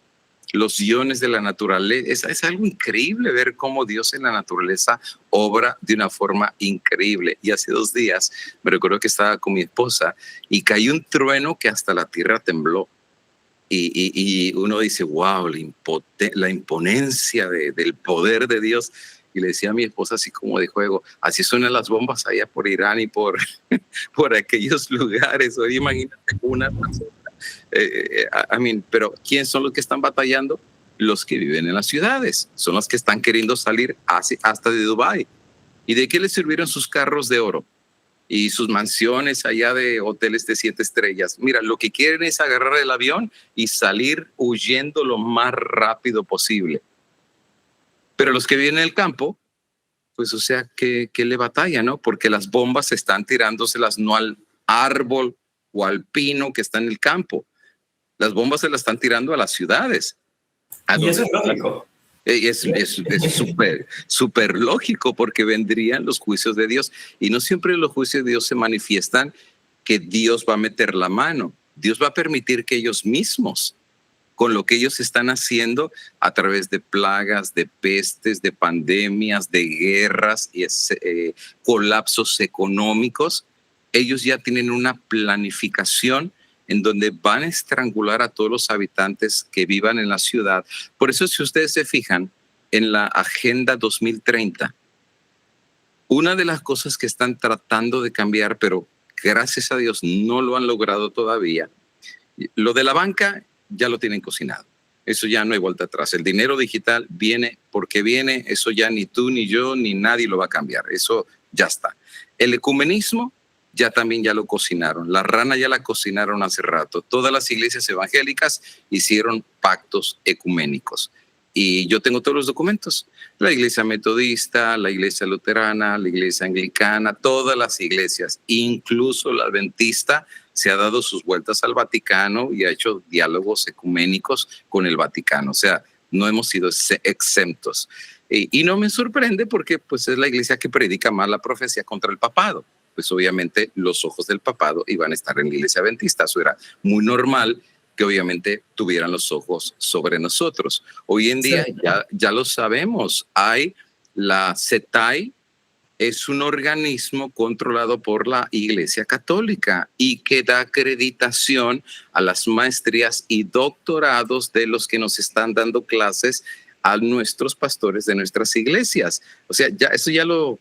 los iones de la naturaleza. Es algo increíble ver cómo Dios en la naturaleza obra de una forma increíble. Y hace 2 días me recuerdo que estaba con mi esposa y cayó un trueno que hasta la tierra tembló. Y uno dice, wow, la imponencia del poder de Dios. Y le decía a mi esposa así como de juego, así suenan las bombas allá por Irán y por, por aquellos lugares. Oye, imagínate una persona. Pero ¿quién son los que están batallando? Los que viven en las ciudades. Son los que están queriendo salir hasta de Dubái. ¿Y de qué les sirvieron sus carros de oro? Y sus mansiones allá de hoteles de 7 estrellas. Mira, lo que quieren es agarrar el avión y salir huyendo lo más rápido posible. Pero los que viven en el campo, pues o sea, que le batalla, ¿no? Porque las bombas están tirándoselas no al árbol o al pino que está en el campo. Las bombas se las están tirando a las ciudades. Y eso es lógico. Es súper lógico, porque vendrían los juicios de Dios. Y no siempre los juicios de Dios se manifiestan que Dios va a meter la mano. Dios va a permitir que ellos mismos, con lo que ellos están haciendo a través de plagas, de pestes, de pandemias, de guerras y colapsos económicos, ellos ya tienen una planificación en donde van a estrangular a todos los habitantes que vivan en la ciudad. Por eso, si ustedes se fijan en la Agenda 2030, una de las cosas que están tratando de cambiar, pero gracias a Dios no lo han logrado todavía, lo de la banca ya lo tienen cocinado. Eso ya no hay vuelta atrás. El dinero digital viene porque viene, eso ya ni tú, ni yo, ni nadie lo va a cambiar. Eso ya está. El ecumenismo ya también ya lo cocinaron. La rana ya la cocinaron hace rato. Todas las iglesias evangélicas hicieron pactos ecuménicos. Y yo tengo todos los documentos. La iglesia metodista, la iglesia luterana, la iglesia anglicana, todas las iglesias, incluso la adventista, se ha dado sus vueltas al Vaticano y ha hecho diálogos ecuménicos con el Vaticano. O sea, no hemos sido exentos. Y no me sorprende porque pues, es la iglesia que predica más la profecía contra el papado. Pues obviamente los ojos del papado iban a estar en la iglesia adventista. Eso era muy normal que obviamente tuvieran los ojos sobre nosotros. Hoy en día ya lo sabemos. Hay la CETAI, es un organismo controlado por la Iglesia Católica y que da acreditación a las maestrías y doctorados de los que nos están dando clases a nuestros pastores de nuestras iglesias. O sea, ya eso ya lo, o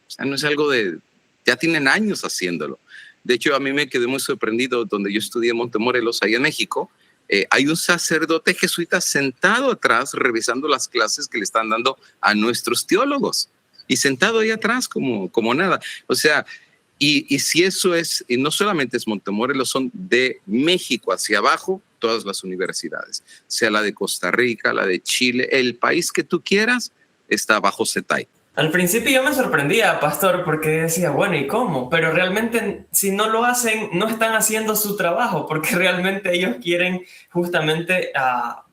sea, no es algo de, ya tienen años haciéndolo. De hecho, a mí me quedé muy sorprendido donde yo estudié en Montemorelos, ahí en México. Hay un sacerdote jesuita sentado atrás revisando las clases que le están dando a nuestros teólogos y sentado ahí atrás como nada. O sea, y si eso es, y no solamente es Montemorelos, son de México hacia abajo todas las universidades, sea la de Costa Rica, la de Chile, el país que tú quieras está bajo CETAI. Al principio yo me sorprendía, pastor, porque decía, bueno, ¿y cómo? Pero realmente si no lo hacen, no están haciendo su trabajo, porque realmente ellos quieren justamente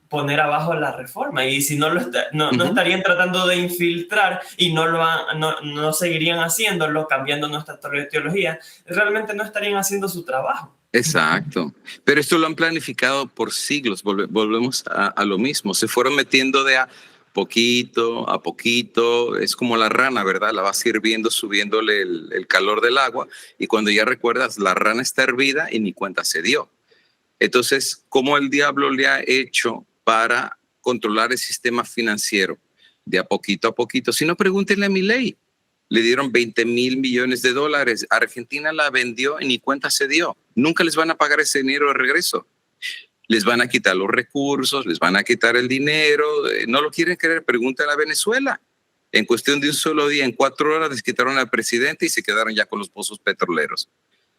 poner abajo la reforma. Y si no no estarían tratando de infiltrar y no seguirían haciéndolo, cambiando nuestra teología, realmente no estarían haciendo su trabajo. Exacto. Pero esto lo han planificado por siglos. Volvemos a lo mismo. Se fueron metiendo de a poquito, es como la rana, ¿verdad? La vas hirviendo, subiéndole el calor del agua y cuando ya recuerdas, la rana está hervida y ni cuenta se dio. Entonces, ¿cómo el diablo le ha hecho para controlar el sistema financiero? De a poquito. Si no, pregúntenle a Milei. Le dieron $20 mil millones. Argentina la vendió y ni cuenta se dio. Nunca les van a pagar ese dinero de regreso. Les van a quitar los recursos, les van a quitar el dinero, no lo quieren creer, pregúntale a Venezuela. En cuestión de un solo día, en 4 horas les quitaron al presidente y se quedaron ya con los pozos petroleros.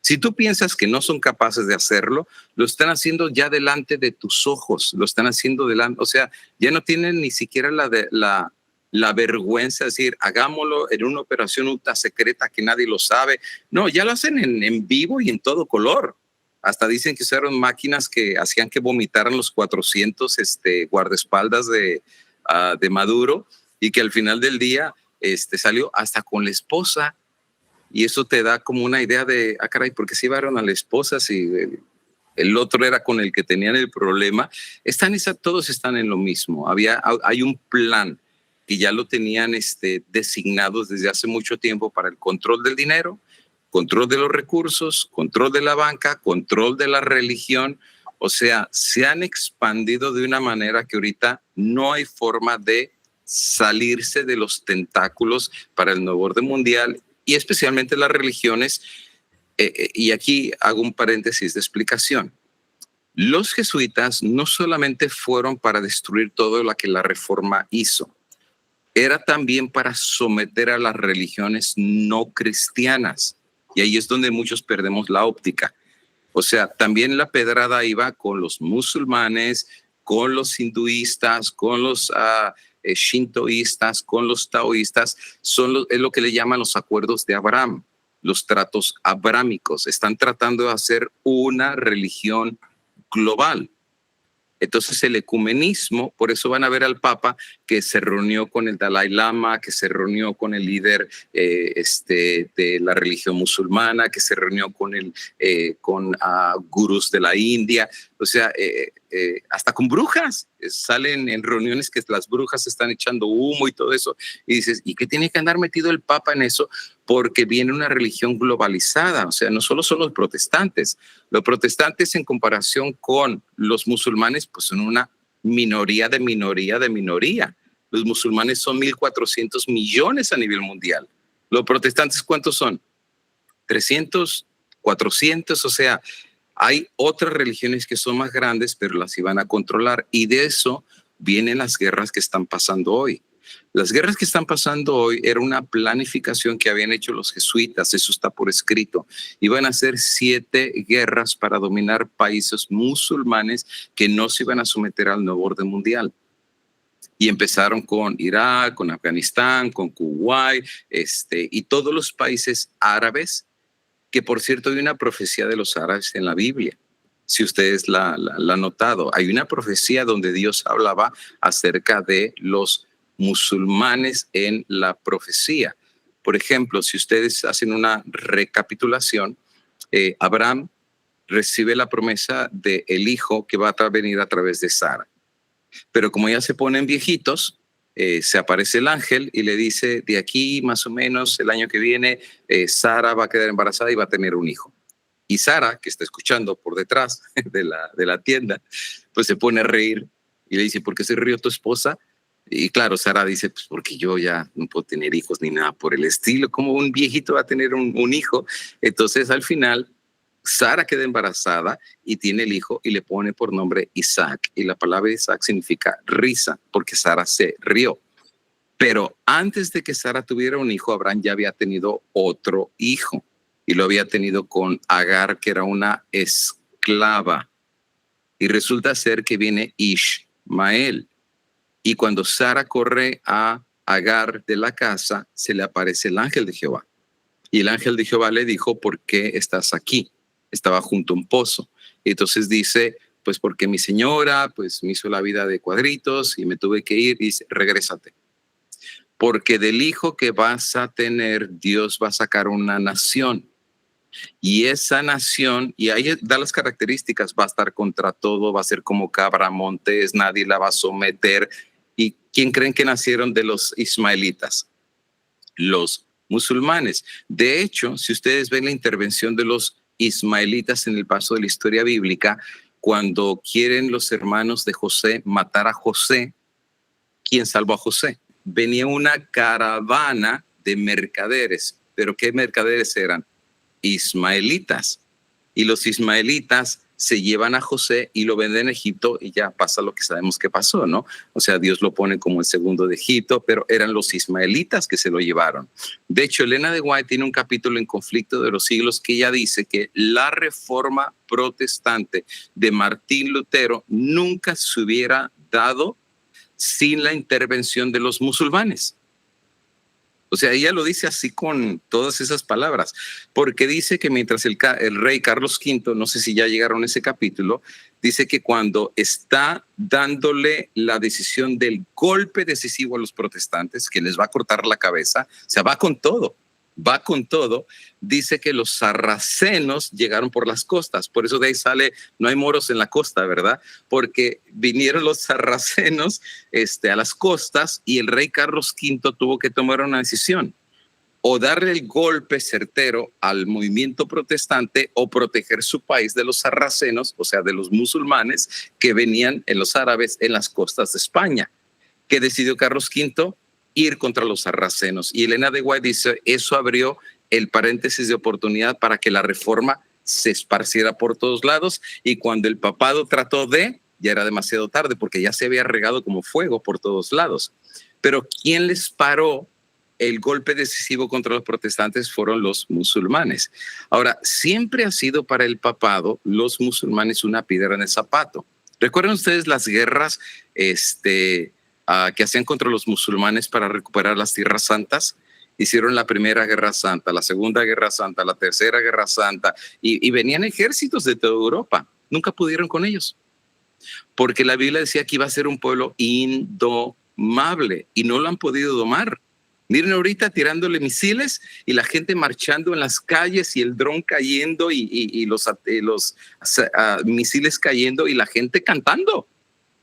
Si tú piensas que no son capaces de hacerlo, lo están haciendo ya delante de tus ojos, lo están haciendo delante, o sea, ya no tienen ni siquiera la vergüenza de decir, hagámoslo en una operación ultra secreta que nadie lo sabe. No, ya lo hacen en vivo y en todo color. Hasta dicen que usaron máquinas que hacían que vomitaran los 400 guardaespaldas de Maduro y que al final del día salió hasta con la esposa. Y eso te da como una idea de, caray, ¿por qué se llevaron a la esposa? Si el otro era con el que tenían el problema. Todos están en lo mismo. Hay un plan que ya lo tenían designados desde hace mucho tiempo para el control del dinero, control de los recursos, control de la banca, control de la religión. O sea, se han expandido de una manera que ahorita no hay forma de salirse de los tentáculos para el nuevo orden mundial y especialmente las religiones. Y aquí hago un paréntesis de explicación. Los jesuitas no solamente fueron para destruir todo lo que la Reforma hizo, era también para someter a las religiones no cristianas. Y ahí es donde muchos perdemos la óptica. O sea, también la pedrada iba con los musulmanes, con los hinduistas, con los shintoístas, con los taoístas. Es lo que le llaman los acuerdos de Abraham, los tratos abrámicos. Están tratando de hacer una religión global. Entonces el ecumenismo, por eso van a ver al Papa que se reunió con el Dalai Lama, que se reunió con el líder de la religión musulmana, que se reunió con gurús de la India, o sea, hasta con brujas. Salen en reuniones que las brujas están echando humo y todo eso. Y dices, ¿y qué tiene que andar metido el Papa en eso? Porque viene una religión globalizada. O sea, no solo son los protestantes. Los protestantes en comparación con los musulmanes, pues son una minoría de minoría de minoría. Los musulmanes son 1.400 millones a nivel mundial. Los protestantes, ¿cuántos son? 300, 400, o sea, hay otras religiones que son más grandes, pero las iban a controlar. Y de eso vienen las guerras que están pasando hoy. Las guerras que están pasando hoy era una planificación que habían hecho los jesuitas, eso está por escrito. Iban a hacer 7 guerras para dominar países musulmanes que no se iban a someter al nuevo orden mundial. Y empezaron con Irak, con Afganistán, con Kuwait, y todos los países árabes, que por cierto hay una profecía de los árabes en la Biblia. Si ustedes la han notado, hay una profecía donde Dios hablaba acerca de los musulmanes en la profecía. Por ejemplo, si ustedes hacen una recapitulación, Abraham recibe la promesa del hijo que va a venir a través de Sara. Pero como ya se ponen viejitos, se aparece el ángel y le dice, de aquí más o menos el año que viene, Sara va a quedar embarazada y va a tener un hijo. Y Sara, que está escuchando por detrás de la tienda, pues se pone a reír y le dice, ¿por qué se rió tu esposa? Y claro, Sara dice, pues porque yo ya no puedo tener hijos ni nada por el estilo. ¿Cómo un viejito va a tener un hijo? Entonces al final Sara queda embarazada y tiene el hijo y le pone por nombre Isaac. Y la palabra Isaac significa risa porque Sara se rió. Pero antes de que Sara tuviera un hijo, Abraham ya había tenido otro hijo y lo había tenido con Agar, que era una esclava. Y resulta ser que viene Ishmael. Y cuando Sara corre a Agar de la casa, se le aparece el ángel de Jehová. Y el ángel de Jehová le dijo, ¿por qué estás aquí? Estaba junto a un pozo. Y entonces dice, pues porque mi señora pues me hizo la vida de cuadritos y me tuve que ir. Y dice, regrésate. Porque del hijo que vas a tener, Dios va a sacar una nación. Y esa nación, y ahí da las características, va a estar contra todo, va a ser como cabra montés, nadie la va a someter. ¿Y quién creen que nacieron de los ismaelitas? Los musulmanes. De hecho, si ustedes ven la intervención de los ismaelitas en el paso de la historia bíblica, cuando quieren los hermanos de José matar a José, ¿quién salvó a José? Venía una caravana de mercaderes. ¿Pero qué mercaderes eran? Ismaelitas. Y los ismaelitas se llevan a José y lo venden en Egipto y ya pasa lo que sabemos que pasó, ¿no? O sea, Dios lo pone como el segundo de Egipto, pero eran los ismaelitas que se lo llevaron. De hecho, Elena de White tiene un capítulo en Conflicto de los Siglos que ella dice que la reforma protestante de Martín Lutero nunca se hubiera dado sin la intervención de los musulmanes. O sea, ella lo dice así con todas esas palabras, porque dice que mientras el rey Carlos V, no sé si ya llegaron a ese capítulo, dice que cuando está dándole la decisión del golpe decisivo a los protestantes, que les va a cortar la cabeza, se va con todo. va con todo, dice que los sarracenos llegaron por las costas. Por eso de ahí sale, no hay moros en la costa, ¿verdad? Porque vinieron los sarracenos a las costas y el rey Carlos V tuvo que tomar una decisión. O darle el golpe certero al movimiento protestante o proteger su país de los sarracenos, o sea, de los musulmanes que venían en los árabes en las costas de España. ¿Qué decidió Carlos V? Ir contra los sarracenos. Y Elena de White dice, eso abrió el paréntesis de oportunidad para que la reforma se esparciera por todos lados, y cuando el papado trató ya era demasiado tarde porque ya se había regado como fuego por todos lados. Pero ¿quién les paró el golpe decisivo contra los protestantes? Fueron los musulmanes. Ahora, siempre ha sido para el papado los musulmanes una piedra en el zapato. ¿Recuerdan ustedes las guerras que hacían contra los musulmanes para recuperar las tierras santas? Hicieron la primera guerra santa, la segunda guerra santa, la tercera guerra santa, y venían ejércitos de toda Europa. Nunca pudieron con ellos, porque la Biblia decía que iba a ser un pueblo indomable, y no lo han podido domar. Miren ahorita tirándole misiles y la gente marchando en las calles y el dron cayendo y los misiles cayendo y la gente cantando.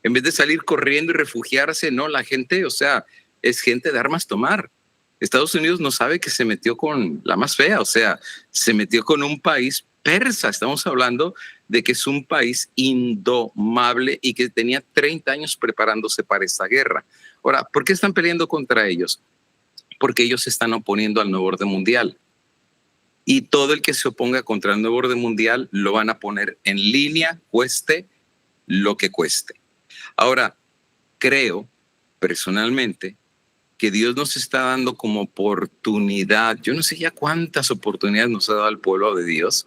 En vez de salir corriendo y refugiarse, no, la gente, o sea, es gente de armas tomar. Estados Unidos no sabe que se metió con la más fea, o sea, se metió con un país persa. Estamos hablando de que es un país indomable y que tenía 30 años preparándose para esta guerra. Ahora, ¿por qué están peleando contra ellos? Porque ellos se están oponiendo al nuevo orden mundial. Y todo el que se oponga contra el nuevo orden mundial lo van a poner en línea, cueste lo que cueste. Ahora, creo personalmente que Dios nos está dando como oportunidad, yo no sé ya cuántas oportunidades nos ha dado al pueblo de Dios,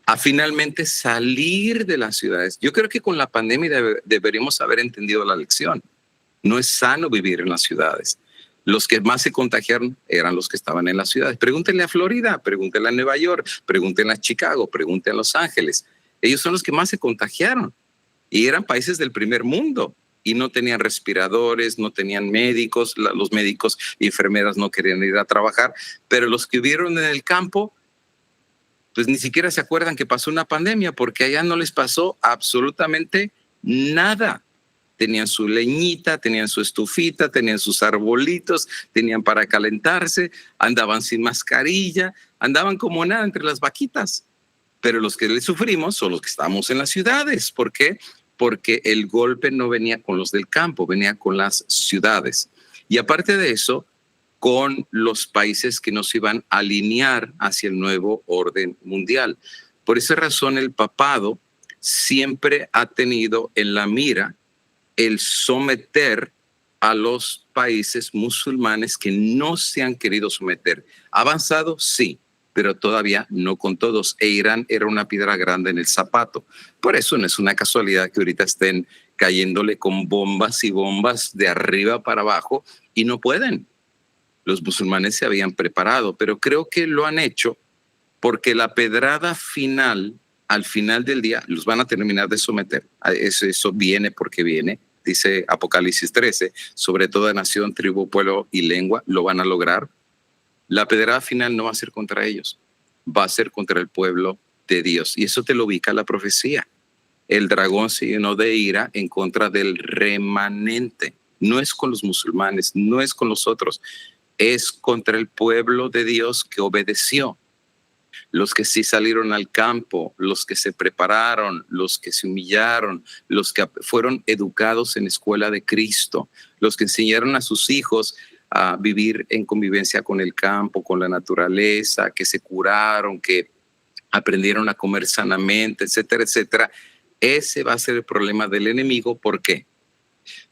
a finalmente salir de las ciudades. Yo creo que con la pandemia deberíamos haber entendido la lección. No es sano vivir en las ciudades. Los que más se contagiaron eran los que estaban en las ciudades. Pregúntenle a Florida, pregúntenle a Nueva York, pregúntenle a Chicago, pregúntenle a Los Ángeles. Ellos son los que más se contagiaron y eran países del primer mundo y no tenían respiradores, no tenían médicos, los médicos y enfermeras no querían ir a trabajar, pero los que vivieron en el campo, pues ni siquiera se acuerdan que pasó una pandemia porque allá no les pasó absolutamente nada. Tenían su leñita, tenían su estufita, tenían sus arbolitos, tenían para calentarse, andaban sin mascarilla, andaban como nada entre las vaquitas. Pero los que le sufrimos son los que estamos en las ciudades. ¿Por qué? Porque el golpe no venía con los del campo, venía con las ciudades. Y aparte de eso, con los países que nos iban a alinear hacia el nuevo orden mundial. Por esa razón, el papado siempre ha tenido en la mira el someter a los países musulmanes que no se han querido someter. ¿Avanzado? Sí, pero todavía no con todos. E Irán era una piedra grande en el zapato. Por eso no es una casualidad que ahorita estén cayéndole con bombas y bombas de arriba para abajo y no pueden. Los musulmanes se habían preparado, pero creo que lo han hecho porque la pedrada final, al final del día, los van a terminar de someter. Eso viene porque viene, dice Apocalipsis 13, sobre toda nación, tribu, pueblo y lengua, lo van a lograr. La pedrada final no va a ser contra ellos, va a ser contra el pueblo de Dios. Y eso te lo ubica la profecía. El dragón se llenó de ira en contra del remanente. No es con los musulmanes, no es con los otros, es contra el pueblo de Dios que obedeció. Los que sí salieron al campo, los que se prepararon, los que se humillaron, los que fueron educados en escuela de Cristo, los que enseñaron a sus hijos a vivir en convivencia con el campo, con la naturaleza, que se curaron, que aprendieron a comer sanamente, etcétera, etcétera. Ese va a ser el problema del enemigo. ¿Por qué?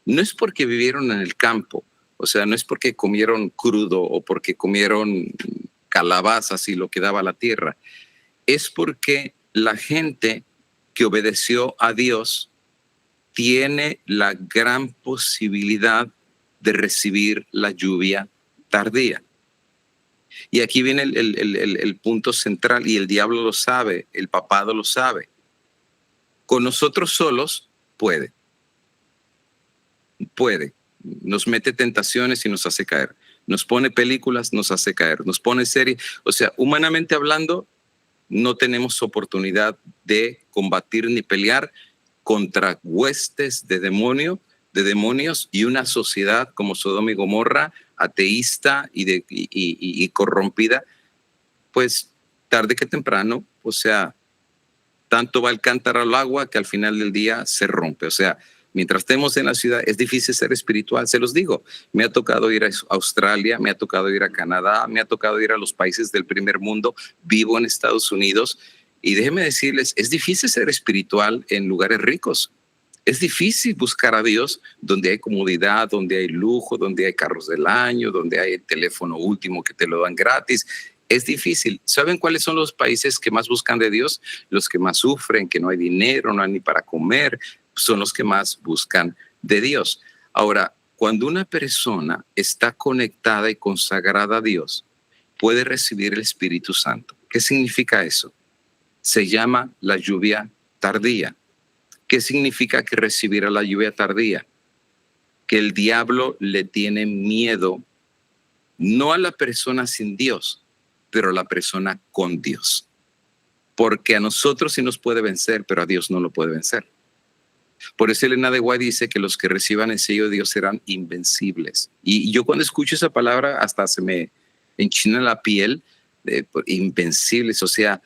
No es porque vivieron en el campo, o sea, no es porque comieron crudo o porque comieron calabazas y lo que daba la tierra. Es porque la gente que obedeció a Dios tiene la gran posibilidad de recibir la lluvia tardía. Y aquí viene el punto central, y el diablo lo sabe, el papado lo sabe. Con nosotros solos puede, nos mete tentaciones y nos hace caer. nos pone películas, nos hace caer, nos pone series. O sea, humanamente hablando, no tenemos oportunidad de combatir ni pelear contra huestes de demonios y una sociedad como Sodoma y Gomorra, ateísta y corrompida, pues tarde que temprano, o sea, tanto va el cántaro al agua que al final del día se rompe. O sea, mientras estemos en la ciudad es difícil ser espiritual, se los digo. Me ha tocado ir a Australia, me ha tocado ir a Canadá, me ha tocado ir a los países del primer mundo, vivo en Estados Unidos y déjenme decirles, es difícil ser espiritual en lugares ricos. Es difícil buscar a Dios donde hay comodidad, donde hay lujo, donde hay carros del año, donde hay el teléfono último que te lo dan gratis. Es difícil. ¿Saben cuáles son los países que más buscan de Dios? Los que más sufren, que no hay dinero, no hay ni para comer, son los que más buscan de Dios. Ahora, cuando una persona está conectada y consagrada a Dios, puede recibir el Espíritu Santo. ¿Qué significa eso? Se llama la lluvia tardía. ¿Qué significa que recibirá la lluvia tardía? Que el diablo le tiene miedo, no a la persona sin Dios, pero a la persona con Dios. Porque a nosotros sí nos puede vencer, pero a Dios no lo puede vencer. Por eso Elena de White dice que los que reciban el sello de Dios serán invencibles. Y yo cuando escucho esa palabra hasta se me enchina la piel, invencibles. O sea,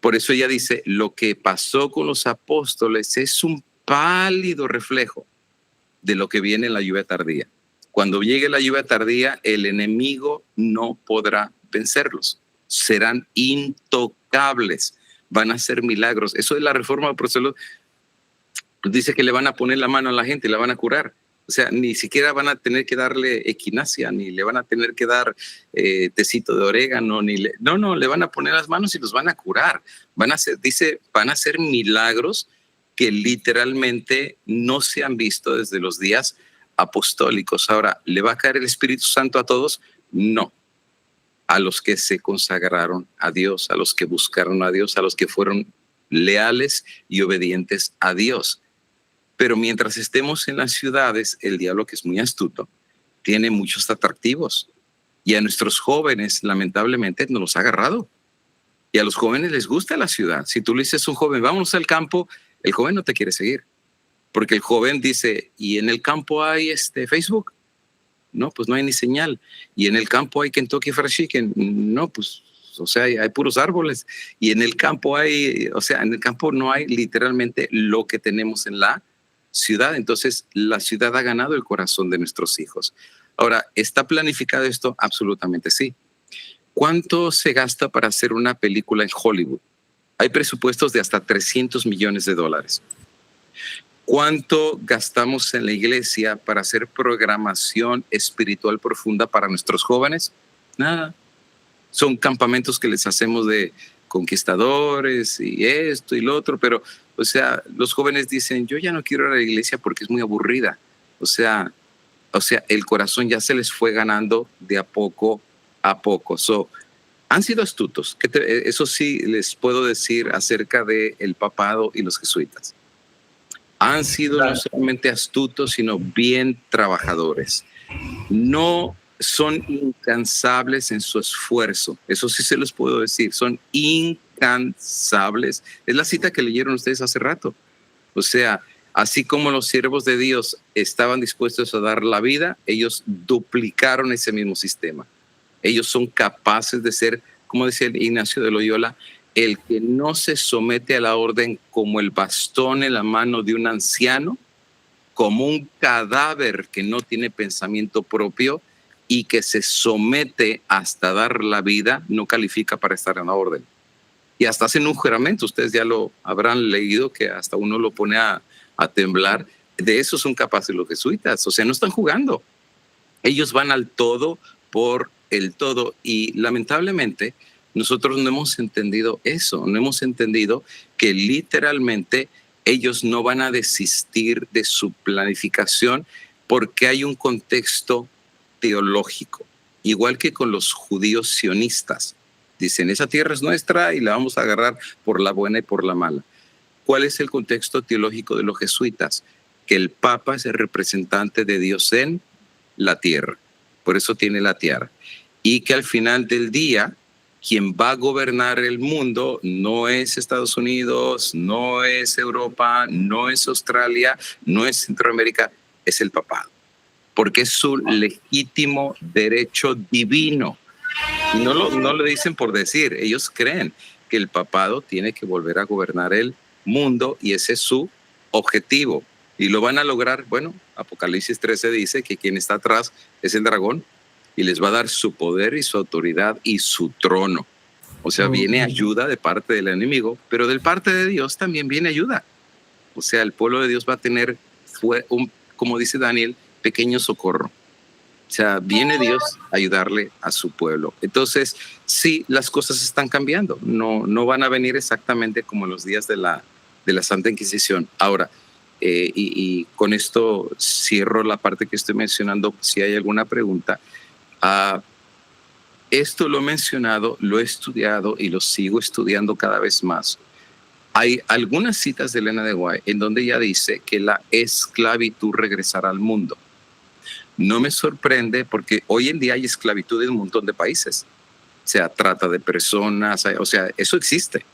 por eso ella dice, lo que pasó con los apóstoles es un pálido reflejo de lo que viene en la lluvia tardía. Cuando llegue la lluvia tardía, el enemigo no podrá vencerlos. Serán intocables. Van a hacer milagros. Eso de la reforma protestante dice que le van a poner la mano a la gente y la van a curar. O sea, ni siquiera van a tener que darle equinacia, ni le van a tener que dar tecito de orégano, no, le van a poner las manos y los van a curar. Van a hacer milagros que literalmente no se han visto desde los días apostólicos. Ahora, ¿le va a caer el Espíritu Santo a todos? No. A los que se consagraron a Dios, a los que buscaron a Dios, a los que fueron leales y obedientes a Dios. Pero mientras estemos en las ciudades, el diablo, que es muy astuto, tiene muchos atractivos. Y a nuestros jóvenes, lamentablemente, nos los ha agarrado. Y a los jóvenes les gusta la ciudad. Si tú le dices a un joven, vámonos al campo, el joven no te quiere seguir. Porque el joven dice, ¿y en el campo hay Facebook? No, pues no hay ni señal. ¿Y en el campo hay Kentucky Fried Chicken? No, pues, o sea, hay puros árboles. Y en el campo en el campo no hay literalmente lo que tenemos en la ciudad. Entonces, la ciudad ha ganado el corazón de nuestros hijos. Ahora, ¿está planificado esto? Absolutamente sí. ¿Cuánto se gasta para hacer una película en Hollywood? Hay presupuestos de hasta $300 millones. ¿Cuánto gastamos en la iglesia para hacer programación espiritual profunda para nuestros jóvenes? Nada. Son campamentos que les hacemos de conquistadores y esto y lo otro, pero, o sea, los jóvenes dicen, yo ya no quiero ir a la iglesia porque es muy aburrida. O sea, el corazón ya se les fue ganando de a poco a poco. Han sido astutos. Eso sí les puedo decir acerca del papado y los jesuitas. Han sido no solamente astutos, sino bien trabajadores. No son incansables en su esfuerzo. Eso sí se los puedo decir. Son incansables. Es la cita que leyeron ustedes hace rato. O sea, así como los siervos de Dios estaban dispuestos a dar la vida, ellos duplicaron ese mismo sistema. Ellos son capaces de ser, como decía Ignacio de Loyola, el que no se somete a la orden como el bastón en la mano de un anciano, como un cadáver que no tiene pensamiento propio y que se somete hasta dar la vida, no califica para estar en la orden. Y hasta hacen un juramento, ustedes ya lo habrán leído, que hasta uno lo pone a temblar. De eso son capaces los jesuitas, o sea, no están jugando. Ellos van al todo por el todo y lamentablemente nosotros no hemos entendido eso, no hemos entendido que literalmente ellos no van a desistir de su planificación porque hay un contexto teológico, igual que con los judíos sionistas. Dicen, esa tierra es nuestra y la vamos a agarrar por la buena y por la mala. ¿Cuál es el contexto teológico de los jesuitas? Que el Papa es el representante de Dios en la tierra. por eso tiene la tiara. Y que al final del día, quien va a gobernar el mundo no es Estados Unidos, no es Europa, no es Australia, no es Centroamérica, es el papado. Porque es su legítimo derecho divino. Y no lo dicen por decir, ellos creen que el papado tiene que volver a gobernar el mundo y ese es su objetivo. Y lo van a lograr, bueno, Apocalipsis 13 dice que quien está atrás es el dragón y les va a dar su poder y su autoridad y su trono. O sea, viene ayuda de parte del enemigo, pero de parte de Dios también viene ayuda. O sea, el pueblo de Dios va a tener, como dice Daniel, pequeño socorro. O sea, viene Dios a ayudarle a su pueblo. Entonces, sí, las cosas están cambiando. No van a venir exactamente como en los días de la Santa Inquisición. Ahora, y con esto cierro la parte que estoy mencionando, si hay alguna pregunta. Esto lo he mencionado, lo he estudiado y lo sigo estudiando cada vez más. Hay algunas citas de Elena de White en donde ella dice que la esclavitud regresará al mundo. No me sorprende porque hoy en día hay esclavitud en un montón de países. O sea, trata de personas, o sea, eso existe.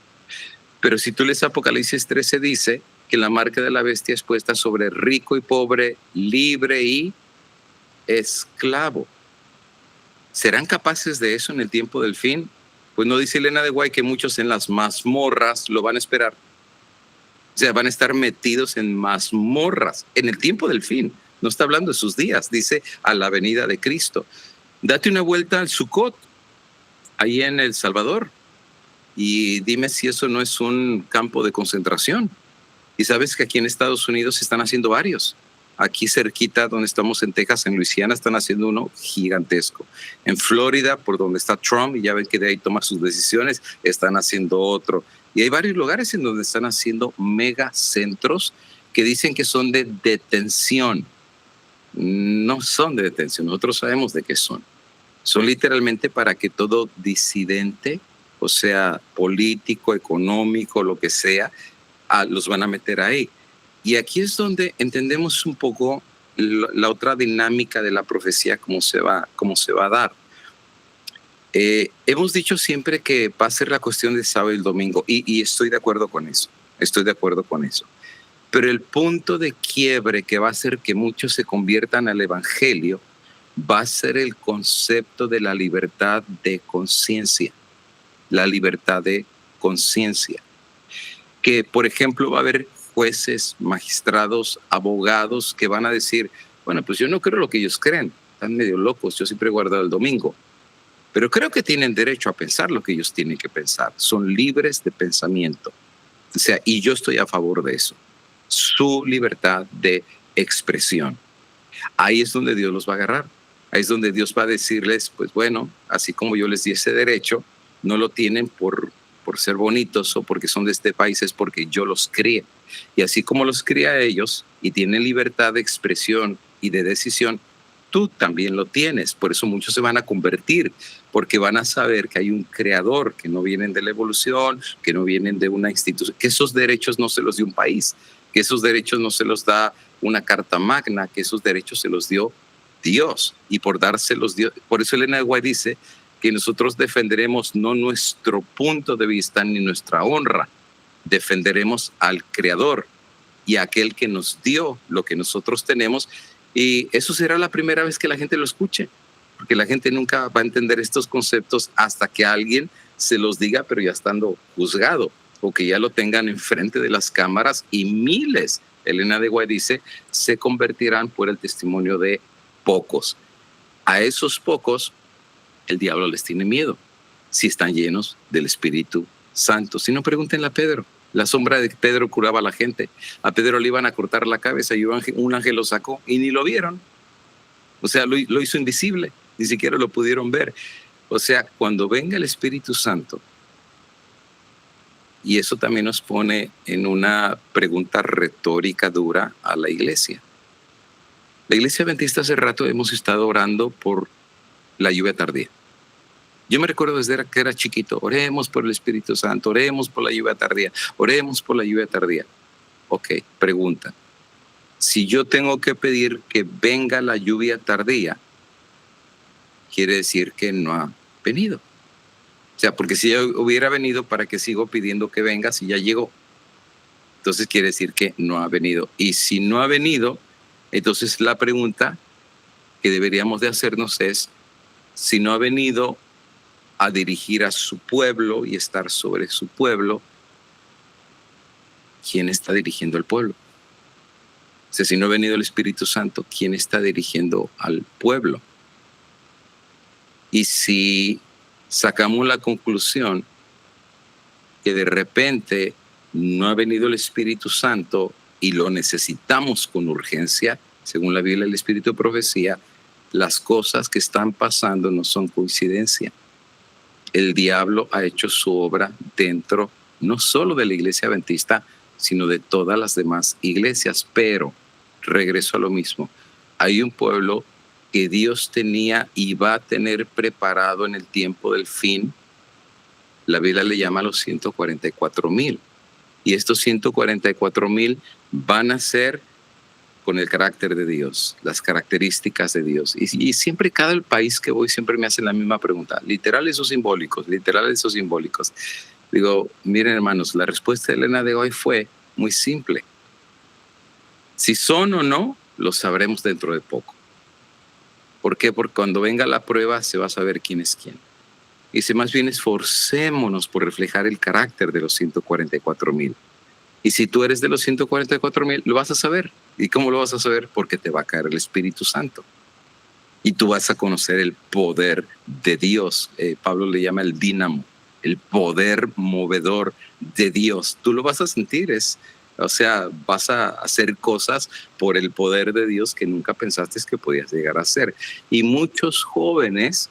Pero si tú lees Apocalipsis 13, dice que la marca de la bestia es puesta sobre rico y pobre, libre y esclavo. ¿Serán capaces de eso en el tiempo del fin? Pues no dice Elena de White que muchos en las mazmorras lo van a esperar. O sea, van a estar metidos en mazmorras en el tiempo del fin. No está hablando de sus días, dice a la venida de Cristo. Date una vuelta al Sukkot, ahí en El Salvador, y dime si eso no es un campo de concentración. Y sabes que aquí en Estados Unidos se están haciendo varios. Aquí cerquita, donde estamos en Texas, en Luisiana, están haciendo uno gigantesco. En Florida, por donde está Trump, y ya ven que de ahí toma sus decisiones, están haciendo otro. Y hay varios lugares en donde están haciendo megacentros que dicen que son de detención. No son de detención, nosotros sabemos de qué son. Son literalmente para que todo disidente, o sea, político, económico, lo que sea, los van a meter ahí. Y aquí es donde entendemos un poco la otra dinámica de la profecía, cómo se va a dar. Hemos dicho siempre que va a ser la cuestión del sábado y el domingo, y estoy de acuerdo con eso. Pero el punto de quiebre que va a hacer que muchos se conviertan al evangelio va a ser el concepto de la libertad de conciencia. La libertad de conciencia. Que, por ejemplo, va a haber jueces, magistrados, abogados que van a decir, bueno, pues yo no creo lo que ellos creen, están medio locos, yo siempre he guardado el domingo, pero creo que tienen derecho a pensar lo que ellos tienen que pensar, son libres de pensamiento, o sea, y yo estoy a favor de eso, su libertad de expresión. Ahí es donde Dios los va a agarrar, ahí es donde Dios va a decirles, pues bueno, así como yo les di ese derecho, no lo tienen por ser bonitos o porque son de este país, es porque yo los crié. Y así como los cría a ellos y tienen libertad de expresión y de decisión, tú también lo tienes. Por eso muchos se van a convertir, porque van a saber que hay un creador, que no vienen de la evolución, que no vienen de una institución, que esos derechos no se los dio un país, que esos derechos no se los da una carta magna, que esos derechos se los dio Dios. Y por dárselos Dios, por eso Elena de White dice que nosotros defenderemos no nuestro punto de vista ni nuestra honra, defenderemos al Creador y a aquel que nos dio lo que nosotros tenemos, y eso será la primera vez que la gente lo escuche, porque la gente nunca va a entender estos conceptos hasta que alguien se los diga, pero ya estando juzgado, o que ya lo tengan enfrente de las cámaras, y miles, Elena de White dice, se convertirán por el testimonio de pocos. A esos pocos el diablo les tiene miedo si están llenos del Espíritu Santo. Si no, pregúntenle a Pedro. La sombra de Pedro curaba a la gente. A Pedro le iban a cortar la cabeza y un ángel lo sacó y ni lo vieron. O sea, lo hizo invisible. Ni siquiera lo pudieron ver. O sea, cuando venga el Espíritu Santo, y eso también nos pone en una pregunta retórica dura a la iglesia. La iglesia adventista hace rato hemos estado orando por la lluvia tardía. Yo me recuerdo desde que era chiquito, oremos por el Espíritu Santo, oremos por la lluvia tardía, oremos por la lluvia tardía. Ok, pregunta. Si yo tengo que pedir que venga la lluvia tardía, quiere decir que no ha venido. O sea, porque si ya hubiera venido, ¿para qué sigo pidiendo que venga si ya llegó? Entonces quiere decir que no ha venido. Y si no ha venido, entonces la pregunta que deberíamos de hacernos es, si no ha venido a dirigir a su pueblo y estar sobre su pueblo, ¿quién está dirigiendo al pueblo? O sea, si no ha venido el Espíritu Santo, ¿quién está dirigiendo al pueblo? Y si sacamos la conclusión que de repente no ha venido el Espíritu Santo y lo necesitamos con urgencia, según la Biblia, el Espíritu de profecía, las cosas que están pasando no son coincidencia. El diablo ha hecho su obra dentro, no solo de la iglesia adventista, sino de todas las demás iglesias. Pero, regreso a lo mismo, hay un pueblo que Dios tenía y va a tener preparado en el tiempo del fin. La Biblia le llama a los 144,000. Y estos 144,000 van a ser con el carácter de Dios, las características de Dios. Y siempre, cada país que voy, siempre me hacen la misma pregunta. Literales o simbólicos, literales o simbólicos. Digo, miren hermanos, la respuesta de Elena de hoy fue muy simple. Si son o no, lo sabremos dentro de poco. ¿Por qué? Porque cuando venga la prueba se va a saber quién es quién. Y si más bien esforcémonos por reflejar el carácter de los 144,000. Y si tú eres de los 144,000, lo vas a saber. ¿Y cómo lo vas a saber? Porque te va a caer el Espíritu Santo. Y tú vas a conocer el poder de Dios. Pablo le llama el dínamo, el poder movedor de Dios. Tú lo vas a sentir, o sea, vas a hacer cosas por el poder de Dios que nunca pensaste que podías llegar a hacer. Y muchos jóvenes,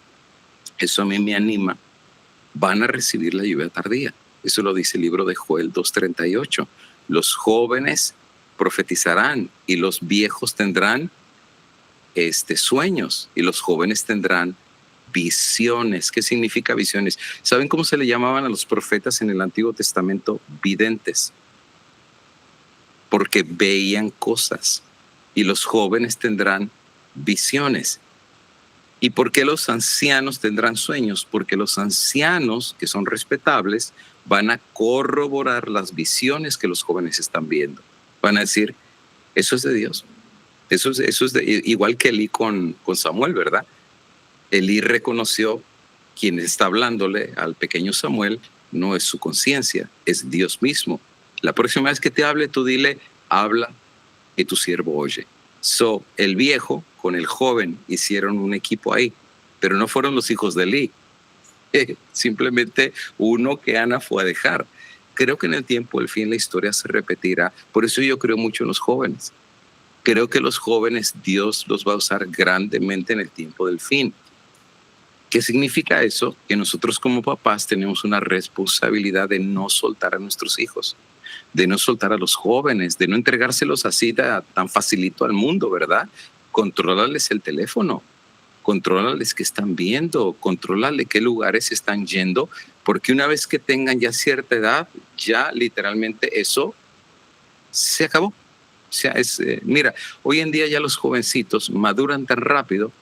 eso a mí me anima, van a recibir la lluvia tardía. Eso lo dice el libro de Joel 2:38. Los jóvenes profetizarán y los viejos tendrán sueños y los jóvenes tendrán visiones. ¿Qué significa visiones? ¿Saben cómo se le llamaban a los profetas en el Antiguo Testamento? Videntes. Porque veían cosas. Y los jóvenes tendrán visiones. ¿Y por qué los ancianos tendrán sueños? Porque los ancianos, que son respetables, van a corroborar las visiones que los jóvenes están viendo. Van a decir, eso es de Dios. Eso es igual que Elí con Samuel, ¿verdad? Elí reconoció quien está hablándole al pequeño Samuel no es su conciencia, es Dios mismo. La próxima vez que te hable, tú dile, habla y tu siervo oye. El viejo con el joven hicieron un equipo ahí, pero no fueron los hijos de Elí. Simplemente uno que Ana fue a dejar. Creo que en el tiempo del fin la historia se repetirá. Por eso yo creo mucho en los jóvenes. Creo que los jóvenes Dios los va a usar grandemente en el tiempo del fin. ¿Qué significa eso? Que nosotros como papás tenemos una responsabilidad de no soltar a nuestros hijos, de no soltar a los jóvenes, de no entregárselos así tan facilito al mundo, ¿verdad? Contrólales el teléfono, contrólales qué están viendo, contrólale qué lugares están yendo, porque una vez que tengan ya cierta edad, ya literalmente eso se acabó. O sea, mira, hoy en día ya los jovencitos maduran tan rápido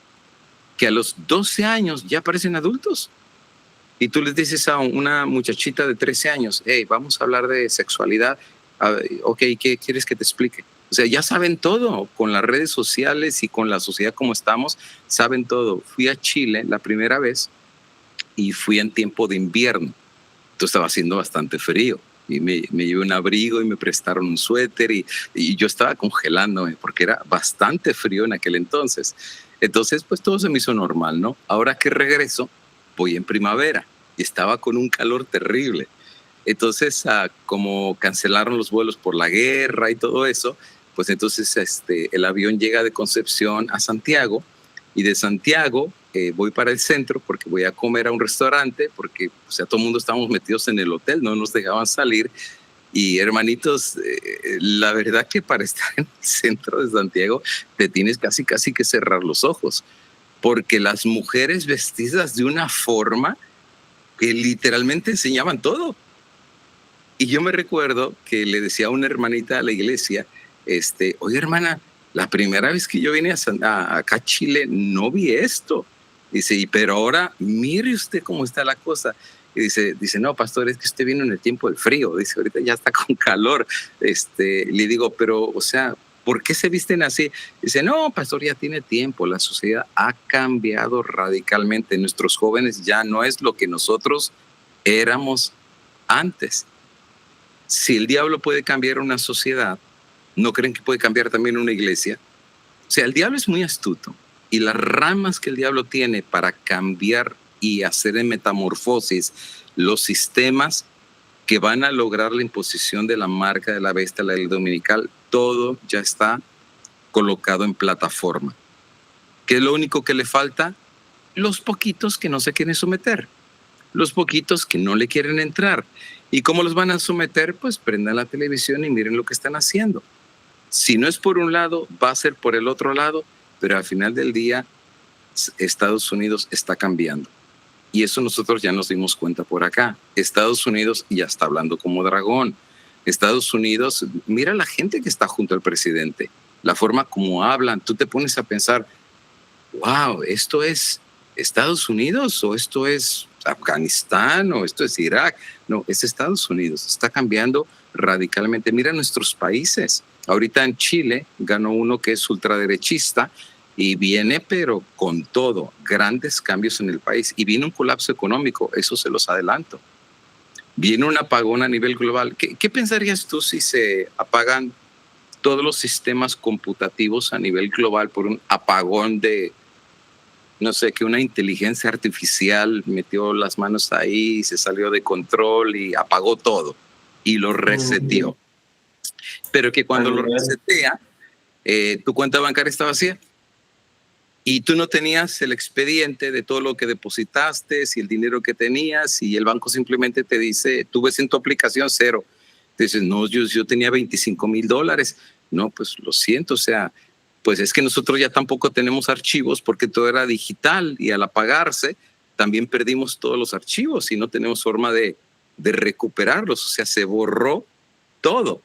que a los 12 años ya parecen adultos. Y tú les dices a una muchachita de 13 años, hey, vamos a hablar de sexualidad. Ok, ¿qué quieres que te explique? O sea, ya saben todo. Con las redes sociales y con la sociedad como estamos, saben todo. Fui a Chile la primera vez y fui en tiempo de invierno. Entonces estaba haciendo bastante frío. Y me llevé un abrigo y me prestaron un suéter y yo estaba congelándome porque era bastante frío en aquel entonces. Entonces, pues todo se me hizo normal, ¿no? Ahora que regreso, voy en primavera y estaba con un calor terrible. Entonces, como cancelaron los vuelos por la guerra y todo eso, pues entonces el avión llega de Concepción a Santiago y de Santiago voy para el centro porque voy a comer a un restaurante porque, o sea, todo el mundo estábamos metidos en el hotel, no nos dejaban salir. Y hermanitos, la verdad que para estar en el centro de Santiago te tienes casi que cerrar los ojos, porque las mujeres vestidas de una forma que literalmente enseñaban todo. Y yo me recuerdo que le decía a una hermanita de la iglesia, oye hermana, la primera vez que yo vine acá a Chile no vi esto. Dice, pero ahora mire usted cómo está la cosa. Y dice, no, pastor, es que usted vino en el tiempo del frío. Dice, ahorita ya está con calor. Le digo, pero, o sea, ¿por qué se visten así? Dice, no, pastor, ya tiene tiempo. La sociedad ha cambiado radicalmente. Nuestros jóvenes ya no es lo que nosotros éramos antes. Si el diablo puede cambiar una sociedad, ¿no creen que puede cambiar también una iglesia? O sea, el diablo es muy astuto. Y las ramas que el diablo tiene para cambiar y hacer en metamorfosis los sistemas que van a lograr la imposición de la marca de la bestia, la ley dominical, todo ya está colocado en plataforma. ¿Qué es lo único que le falta? Los poquitos que no se quieren someter, los poquitos que no le quieren entrar. ¿Y cómo los van a someter? Pues prendan la televisión y miren lo que están haciendo. Si no es por un lado, va a ser por el otro lado, pero al final del día Estados Unidos está cambiando. Y eso nosotros ya nos dimos cuenta por acá. Estados Unidos ya está hablando como dragón. Estados Unidos, mira la gente que está junto al presidente, la forma como hablan. Tú te pones a pensar, wow, ¿esto es Estados Unidos o esto es Afganistán o esto es Irak? No, es Estados Unidos. Está cambiando radicalmente. Mira nuestros países. Ahorita en Chile ganó uno que es ultraderechista y viene, pero con todo, grandes cambios en el país. Y viene un colapso económico, eso se los adelanto. Viene un apagón a nivel global. ¿Qué pensarías tú si se apagan todos los sistemas computativos a nivel global por un apagón de, no sé, que una inteligencia artificial metió las manos ahí, se salió de control y apagó todo y lo reseteó? Pero que cuando lo resetea, tu cuenta bancaria está vacía. Y tú no tenías el expediente de todo lo que depositaste, y el dinero que tenías, y el banco simplemente te dice, tú ves en tu aplicación cero. Te dices, no, yo tenía $25,000. No, pues lo siento, o sea, pues es que nosotros ya tampoco tenemos archivos porque todo era digital y al apagarse también perdimos todos los archivos y no tenemos forma de recuperarlos, o sea, se borró todo.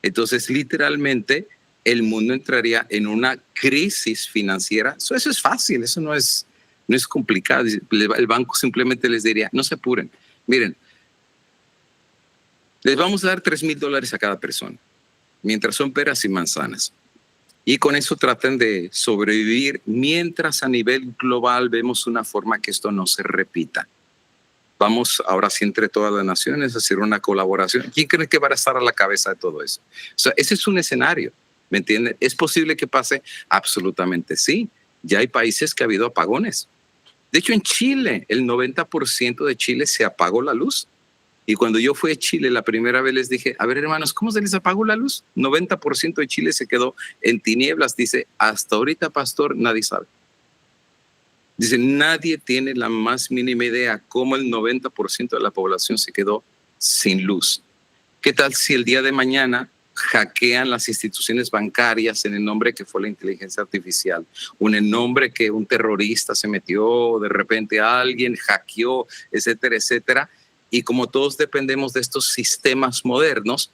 Entonces, literalmente, el mundo entraría en una crisis financiera. Eso es fácil, eso no es complicado. El banco simplemente les diría, no se apuren. Miren, les vamos a dar $3,000 a cada persona, mientras son peras y manzanas. Y con eso traten de sobrevivir, mientras a nivel global vemos una forma que esto no se repita. Vamos ahora sí entre todas las naciones a hacer una colaboración. ¿Quién cree que va a estar a la cabeza de todo eso? O sea, ese es un escenario. ¿Me entienden? ¿Es posible que pase? Absolutamente sí. Ya hay países que ha habido apagones. De hecho, en Chile, el 90% de Chile se apagó la luz. Y cuando yo fui a Chile la primera vez les dije, a ver, hermanos, ¿cómo se les apagó la luz? 90% de Chile se quedó en tinieblas. Dice, hasta ahorita, pastor, nadie sabe. Dice, nadie tiene la más mínima idea cómo el 90% de la población se quedó sin luz. ¿Qué tal si el día de mañana hackean las instituciones bancarias en el nombre que fue la inteligencia artificial, o en el nombre que un terrorista se metió, de repente alguien hackeó, etcétera, etcétera? Y como todos dependemos de estos sistemas modernos,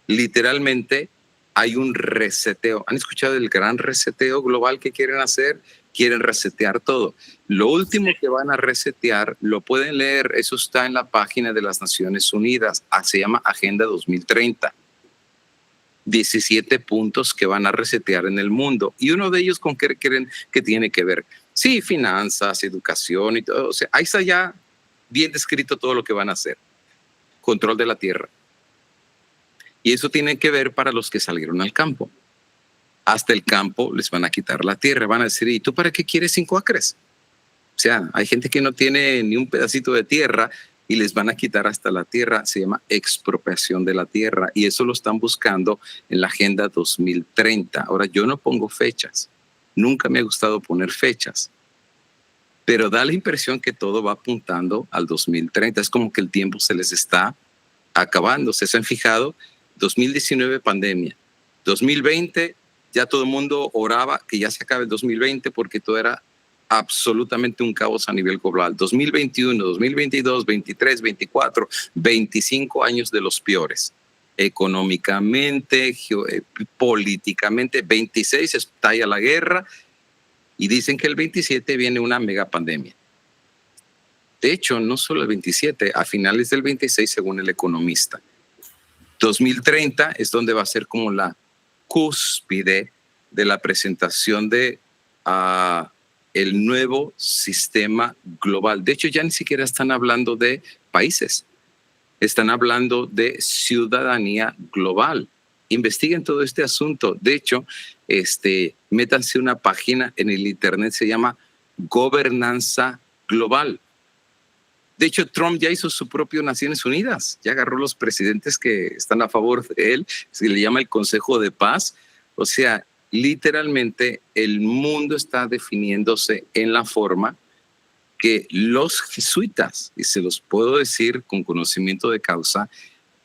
literalmente hay un reseteo. ¿Han escuchado el gran reseteo global que quieren hacer? Quieren resetear todo. Lo último que van a resetear, lo pueden leer, eso está en la página de las Naciones Unidas, se llama Agenda 2030. 17 puntos que van a resetear en el mundo. Y uno de ellos, ¿con qué creen que tiene que ver? Sí, finanzas, educación y todo. O sea, ahí está ya bien descrito todo lo que van a hacer. Control de la tierra. Y eso tiene que ver para los que salieron al campo. Hasta el campo les van a quitar la tierra. Van a decir, ¿y tú para qué quieres 5 acres? O sea, hay gente que no tiene ni un pedacito de tierra y les van a quitar hasta la tierra. Se llama expropiación de la tierra y eso lo están buscando en la Agenda 2030. Ahora, yo no pongo fechas. Nunca me ha gustado poner fechas. Pero da la impresión que todo va apuntando al 2030. Es como que el tiempo se les está acabando. ¿Se han fijado? 2019, pandemia. 2020, ya todo el mundo oraba que ya se acabe el 2020 porque todo era absolutamente un caos a nivel global. 2021, 2022, 23, 24, 25 años de los peores. Económicamente, políticamente, 26 estalla la guerra y dicen que el 27 viene una mega pandemia. De hecho, no solo el 27, a finales del 26, según El Economista. 2030 es donde va a ser como la cúspide de la presentación de el nuevo sistema global. De hecho, ya ni siquiera están hablando de países, están hablando de ciudadanía global. Investiguen todo este asunto. De hecho, métanse una página en el internet, se llama Gobernanza Global. De hecho, Trump ya hizo su propio Naciones Unidas, ya agarró los presidentes que están a favor de él, se le llama el Consejo de Paz. O sea, literalmente el mundo está definiéndose en la forma que los jesuitas, y se los puedo decir con conocimiento de causa,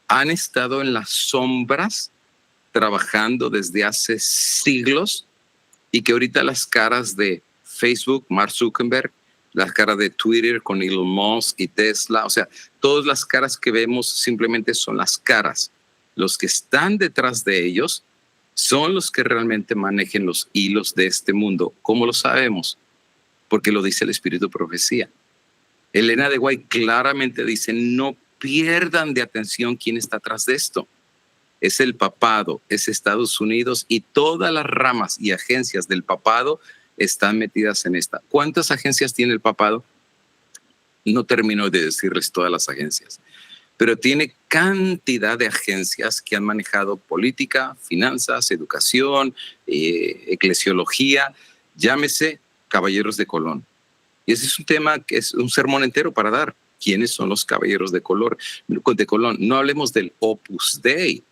han estado en las sombras trabajando desde hace siglos, y que ahorita las caras de Facebook, Mark Zuckerberg, las caras de Twitter con Elon Musk y Tesla, o sea, todas las caras que vemos simplemente son las caras. Los que están detrás de ellos son los que realmente manejan los hilos de este mundo. ¿Cómo lo sabemos? Porque lo dice el Espíritu de Profecía. Elena de White claramente dice, no pierdan de atención quién está atrás de esto. Es el papado, es Estados Unidos, y todas las ramas y agencias del papado están metidas en esta. ¿Cuántas agencias tiene el papado? No termino de decirles todas las agencias, pero tiene cantidad de agencias que han manejado política, finanzas, educación, eclesiología, llámese Caballeros de Colón. Y ese es un tema que es un sermón entero para dar. ¿Quiénes son los Caballeros de Colón? No hablemos del Opus Dei,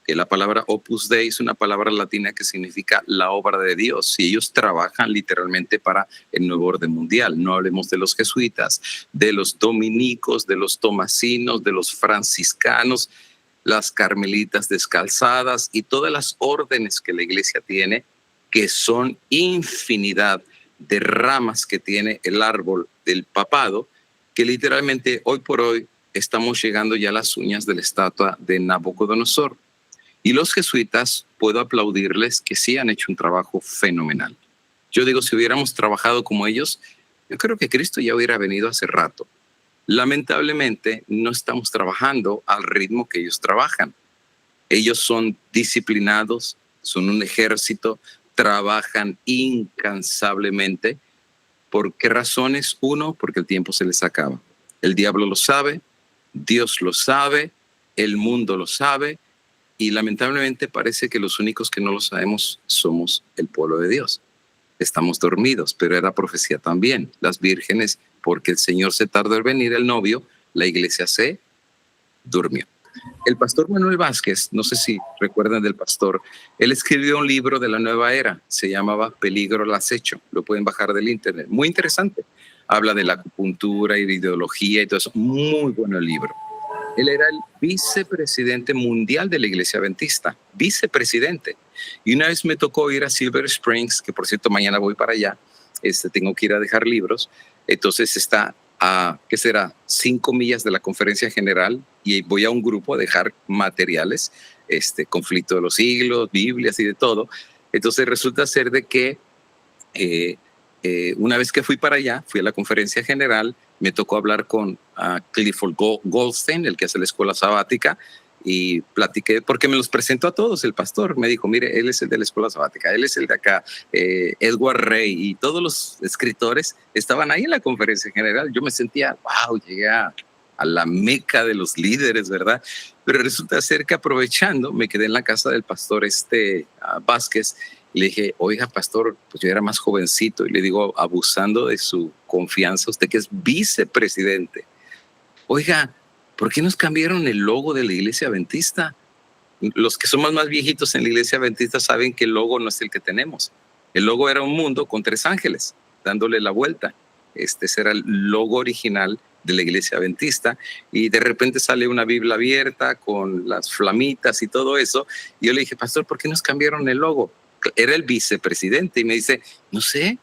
que la palabra Opus Dei es una palabra latina que significa la obra de Dios, y ellos trabajan literalmente para el nuevo orden mundial. No hablemos de los jesuitas, de los dominicos, de los tomasinos, de los franciscanos, las carmelitas descalzadas y todas las órdenes que la iglesia tiene, que son infinidad de ramas que tiene el árbol del papado, que literalmente hoy por hoy estamos llegando ya a las uñas de la estatua de Nabucodonosor. Y los jesuitas, puedo aplaudirles que sí han hecho un trabajo fenomenal. Yo digo, si hubiéramos trabajado como ellos, yo creo que Cristo ya hubiera venido hace rato. Lamentablemente, no estamos trabajando al ritmo que ellos trabajan. Ellos son disciplinados, son un ejército, trabajan incansablemente. ¿Por qué razones? Uno, porque el tiempo se les acaba. El diablo lo sabe, Dios lo sabe, el mundo lo sabe, y lamentablemente parece que los únicos que no lo sabemos somos el pueblo de Dios. Estamos dormidos, pero era profecía también. Las vírgenes, porque el Señor se tardó en venir el novio, la iglesia se durmió. El pastor Manuel Vázquez, no sé si recuerdan del pastor, él escribió un libro de la nueva era, se llamaba Peligro al acecho, lo pueden bajar del internet, muy interesante. Habla de la acupuntura y de ideología y todo eso, muy bueno el libro. Él era el vicepresidente mundial de la Iglesia Adventista, vicepresidente. Y una vez me tocó ir a Silver Springs, que por cierto mañana voy para allá, tengo que ir a dejar libros. Entonces está a, ¿qué será?, 5 millas de la conferencia general, y voy a un grupo a dejar materiales, conflicto de los siglos, Biblias y de todo. Entonces resulta ser de que una vez que fui para allá, fui a la conferencia general, me tocó hablar con Clifford Goldstein, el que hace la escuela sabática, y platiqué, porque me los presentó a todos el pastor. Me dijo, mire, él es el de la escuela sabática, él es el de acá, Edward Ray, y todos los escritores estaban ahí en la conferencia general. Yo me sentía, wow, llegué a la meca de los líderes, ¿verdad? Pero resulta ser que aprovechando, me quedé en la casa del pastor Vázquez. Le dije, oiga, pastor, pues yo era más jovencito, y le digo, abusando de su confianza, usted que es vicepresidente, oiga, ¿por qué nos cambiaron el logo de la Iglesia Adventista? Los que somos más viejitos en la Iglesia Adventista saben que el logo no es el que tenemos. El logo era un mundo con 3 ángeles dándole la vuelta. Ese era el logo original de la Iglesia Adventista, y de repente sale una Biblia abierta con las flamitas y todo eso. Y yo le dije, pastor, ¿por qué nos cambiaron el logo? Era el vicepresidente, y me dice, no sé.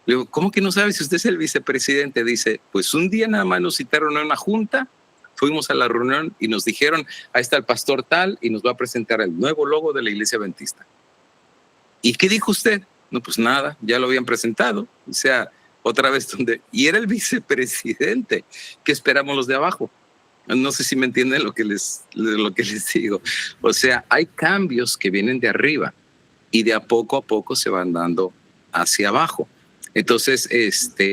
Le digo, ¿cómo que no sabe si usted es el vicepresidente? Dice, pues un día nada más nos citaron a una junta, fuimos a la reunión y nos dijeron, ahí está el pastor tal y nos va a presentar el nuevo logo de la Iglesia Adventista. ¿Y qué dijo usted? No, pues nada, ya lo habían presentado. O sea, otra vez y era el vicepresidente. ¿Qué esperamos los de abajo? No sé si me entienden lo que les digo. O sea, hay cambios que vienen de arriba y de a poco se van dando hacia abajo. Entonces,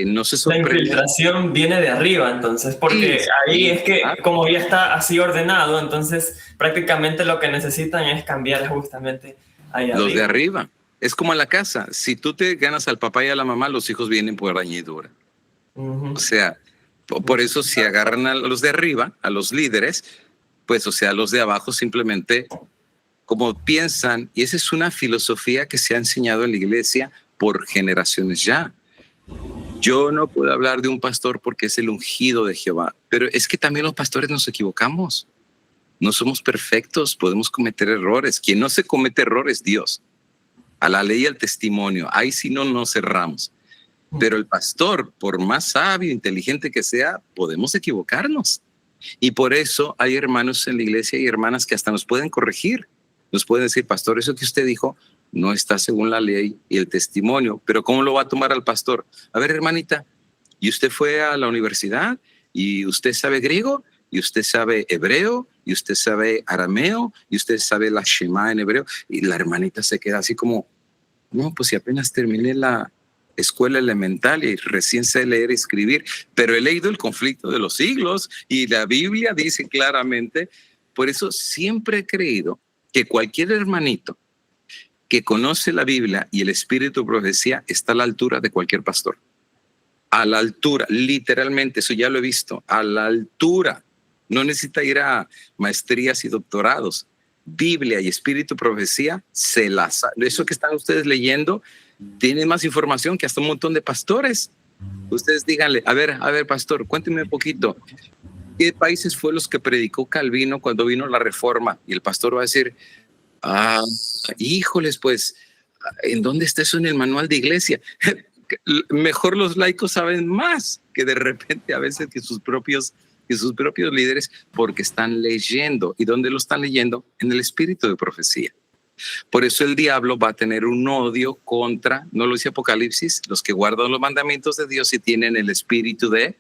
no se La sorprende. infiltración viene de arriba, entonces, porque Sí, ahí es que claro. como ya está así ordenado, entonces prácticamente lo que necesitan es cambiar justamente ahí Los de arriba. arriba. Es como en la casa. Si tú te ganas al papá y a la mamá, los hijos vienen por añadidura. Ujú. O sea, por eso si agarran a los de arriba, a los líderes, pues, o sea, los de abajo simplemente como piensan, y esa es una filosofía que se ha enseñado en la iglesia por generaciones ya. Yo no puedo hablar de un pastor porque es el ungido de Jehová, pero es que también los pastores nos equivocamos. No somos perfectos, podemos cometer errores. Quien no se comete errores, Dios. A la ley y al testimonio, ahí sí no nos cerramos. Pero el pastor, por más sabio, inteligente que sea, podemos equivocarnos. Y por eso hay hermanos en la iglesia y hermanas que hasta nos pueden corregir. Nos pueden decir, pastor, eso que usted dijo no está según la ley y el testimonio. Pero ¿cómo lo va a tomar al pastor? A ver, hermanita, ¿y usted fue a la universidad? ¿Y usted sabe griego? ¿Y usted sabe hebreo? ¿Y usted sabe arameo? ¿Y usted sabe la Shema en hebreo? Y la hermanita se queda así como, no, pues si apenas terminé la escuela elemental y recién sé leer y escribir, pero he leído el conflicto de los siglos y la Biblia dice claramente. Por eso siempre he creído que cualquier hermanito que conoce la Biblia y el espíritu de profecía está a la altura de cualquier pastor. A la altura, literalmente, eso ya lo he visto, a la altura. No necesita ir a maestrías y doctorados. Biblia y espíritu de profecía, eso que están ustedes leyendo tiene más información que hasta un montón de pastores. Ustedes díganle, a ver, pastor, cuénteme un poquito. ¿Qué países fue los que predicó Calvino cuando vino la Reforma? Y el pastor va a decir, híjoles, pues, ¿en dónde está eso en el manual de iglesia? Mejor los laicos saben más que de repente a veces que sus propios líderes, porque están leyendo. ¿Y dónde lo están leyendo? En el espíritu de profecía. Por eso el diablo va a tener un odio contra, no lo dice Apocalipsis, los que guardan los mandamientos de Dios y tienen el espíritu de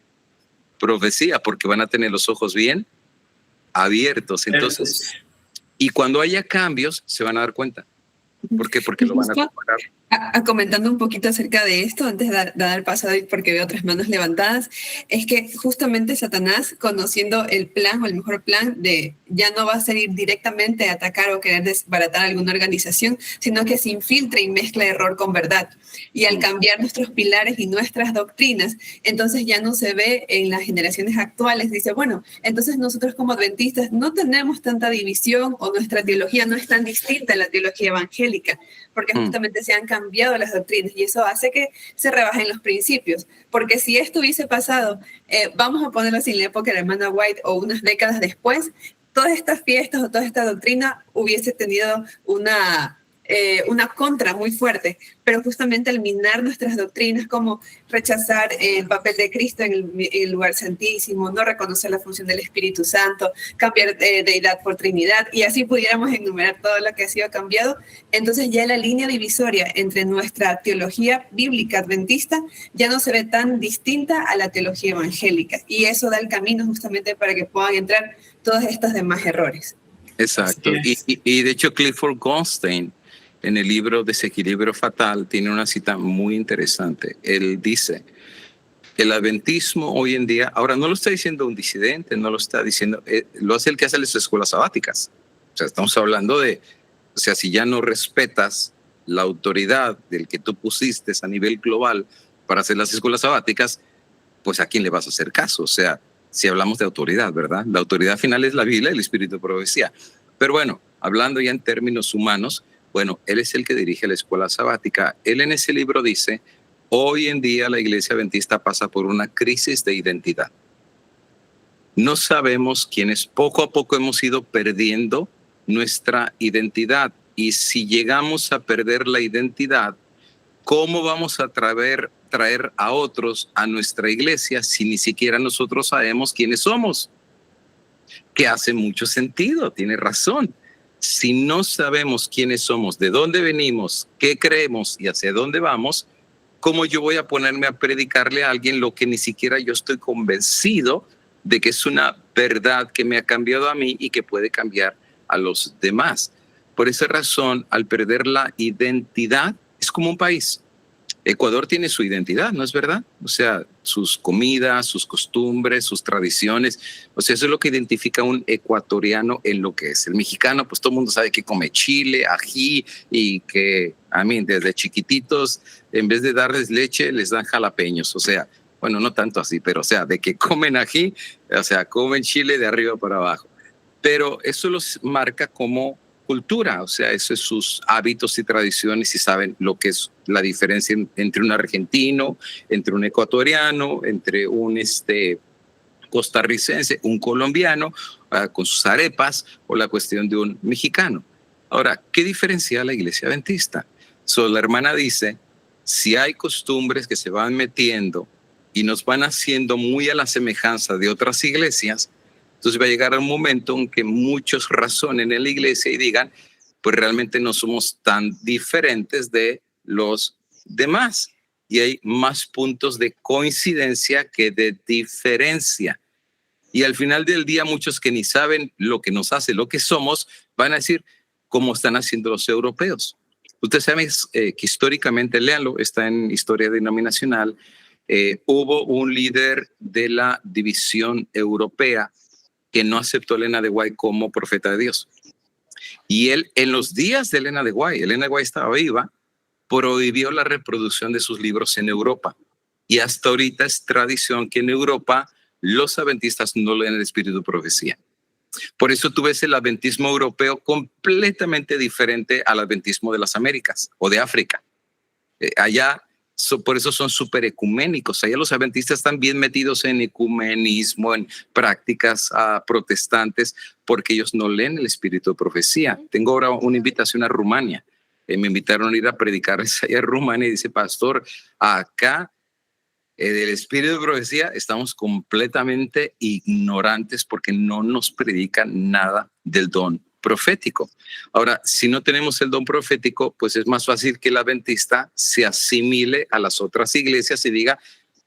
profecía, porque van a tener los ojos bien abiertos. Entonces, y cuando haya cambios, se van a dar cuenta. ¿Por qué? Porque lo van a comparar. Comentando un poquito acerca de esto, antes de dar paso a David, porque veo otras manos levantadas, es que justamente Satanás, conociendo el plan o el mejor plan de ya no va a ser ir directamente a atacar o querer desbaratar alguna organización, sino que se infiltra y mezcla error con verdad. Y al cambiar nuestros pilares y nuestras doctrinas, entonces ya no se ve en las generaciones actuales. Dice, bueno, entonces nosotros como adventistas no tenemos tanta división o nuestra teología no es tan distinta a la teología evangélica, porque justamente se han cambiado las doctrinas y eso hace que se rebajen los principios. Porque si esto hubiese pasado, vamos a ponerlo así, en la época de la hermana White o unas décadas después, todas estas fiestas o toda esta doctrina hubiese tenido una contra muy fuerte, pero justamente al minar nuestras doctrinas, como rechazar el papel de Cristo en el lugar santísimo, no reconocer la función del Espíritu Santo, cambiar deidad por Trinidad, y así pudiéramos enumerar todo lo que ha sido cambiado, entonces ya la línea divisoria entre nuestra teología bíblica adventista ya no se ve tan distinta a la teología evangélica, y eso da el camino justamente para que puedan entrar todos estos demás errores. Exacto, y de hecho Clifford Goldstein, en el libro Desequilibrio Fatal, tiene una cita muy interesante. Él dice, el adventismo hoy en día, ahora no lo está diciendo un disidente, no lo está diciendo, lo hace el que hace las escuelas sabáticas. O sea, estamos hablando de, o sea, si ya no respetas la autoridad del que tú pusiste a nivel global para hacer las escuelas sabáticas, pues ¿a quién le vas a hacer caso? O sea, si hablamos de autoridad, ¿verdad? La autoridad final es la Biblia y el espíritu de profecía. Pero bueno, hablando ya en términos humanos, bueno, él es el que dirige la escuela sabática. Él en ese libro dice, hoy en día la iglesia adventista pasa por una crisis de identidad. No sabemos quiénes, poco a poco hemos ido perdiendo nuestra identidad. Y si llegamos a perder la identidad, ¿cómo vamos a traer a otros a nuestra iglesia si ni siquiera nosotros sabemos quiénes somos? Que hace mucho sentido, tiene razón. si no sabemos quiénes somos, de dónde venimos, qué creemos y hacia dónde vamos, ¿cómo yo voy a ponerme a predicarle a alguien lo que ni siquiera yo estoy convencido de que es una verdad que me ha cambiado a mí y que puede cambiar a los demás? Por esa razón, al perder la identidad, es como un país. Ecuador tiene su identidad, ¿no es verdad? O sea, sus comidas, sus costumbres, sus tradiciones. O sea, eso es lo que identifica a un ecuatoriano en lo que es. El mexicano, pues todo el mundo sabe que come chile, ají y que, desde chiquititos, en vez de darles leche, les dan jalapeños. O sea, bueno, no tanto así, pero o sea, de que comen ají, o sea, comen chile de arriba para abajo. Pero eso los marca como cultura, o sea, eso es sus hábitos y tradiciones y saben lo que es la diferencia entre un argentino, entre un ecuatoriano, entre un costarricense, un colombiano, con sus arepas, o la cuestión de un mexicano. Ahora, ¿qué diferencia la iglesia adventista? La hermana dice, si hay costumbres que se van metiendo y nos van haciendo muy a la semejanza de otras iglesias, entonces va a llegar un momento en que muchos razonen en la iglesia y digan, pues realmente no somos tan diferentes de los demás. Y hay más puntos de coincidencia que de diferencia. Y al final del día, muchos que ni saben lo que nos hace, lo que somos, van a decir, como están haciendo los europeos. Ustedes saben que históricamente, léanlo, está en Historia Denominacional, hubo un líder de la división europea que no aceptó a Elena de White como profeta de Dios. Y él, en los días de Elena de White estaba viva, prohibió la reproducción de sus libros en Europa. Y hasta ahorita es tradición que en Europa los adventistas no leen el espíritu de profecía. Por eso tú ves el adventismo europeo completamente diferente al adventismo de las Américas o de África. Allá, por eso son súper ecuménicos. Allá los adventistas están bien metidos en ecumenismo, en prácticas protestantes, porque ellos no leen el espíritu de profecía. Tengo ahora una invitación a Rumania. Me invitaron a ir a predicar allá a Rumania y dice, pastor, acá del espíritu de profecía estamos completamente ignorantes porque no nos predican nada del don profético. Ahora, si no tenemos el don profético, pues es más fácil que el adventista se asimile a las otras iglesias y diga,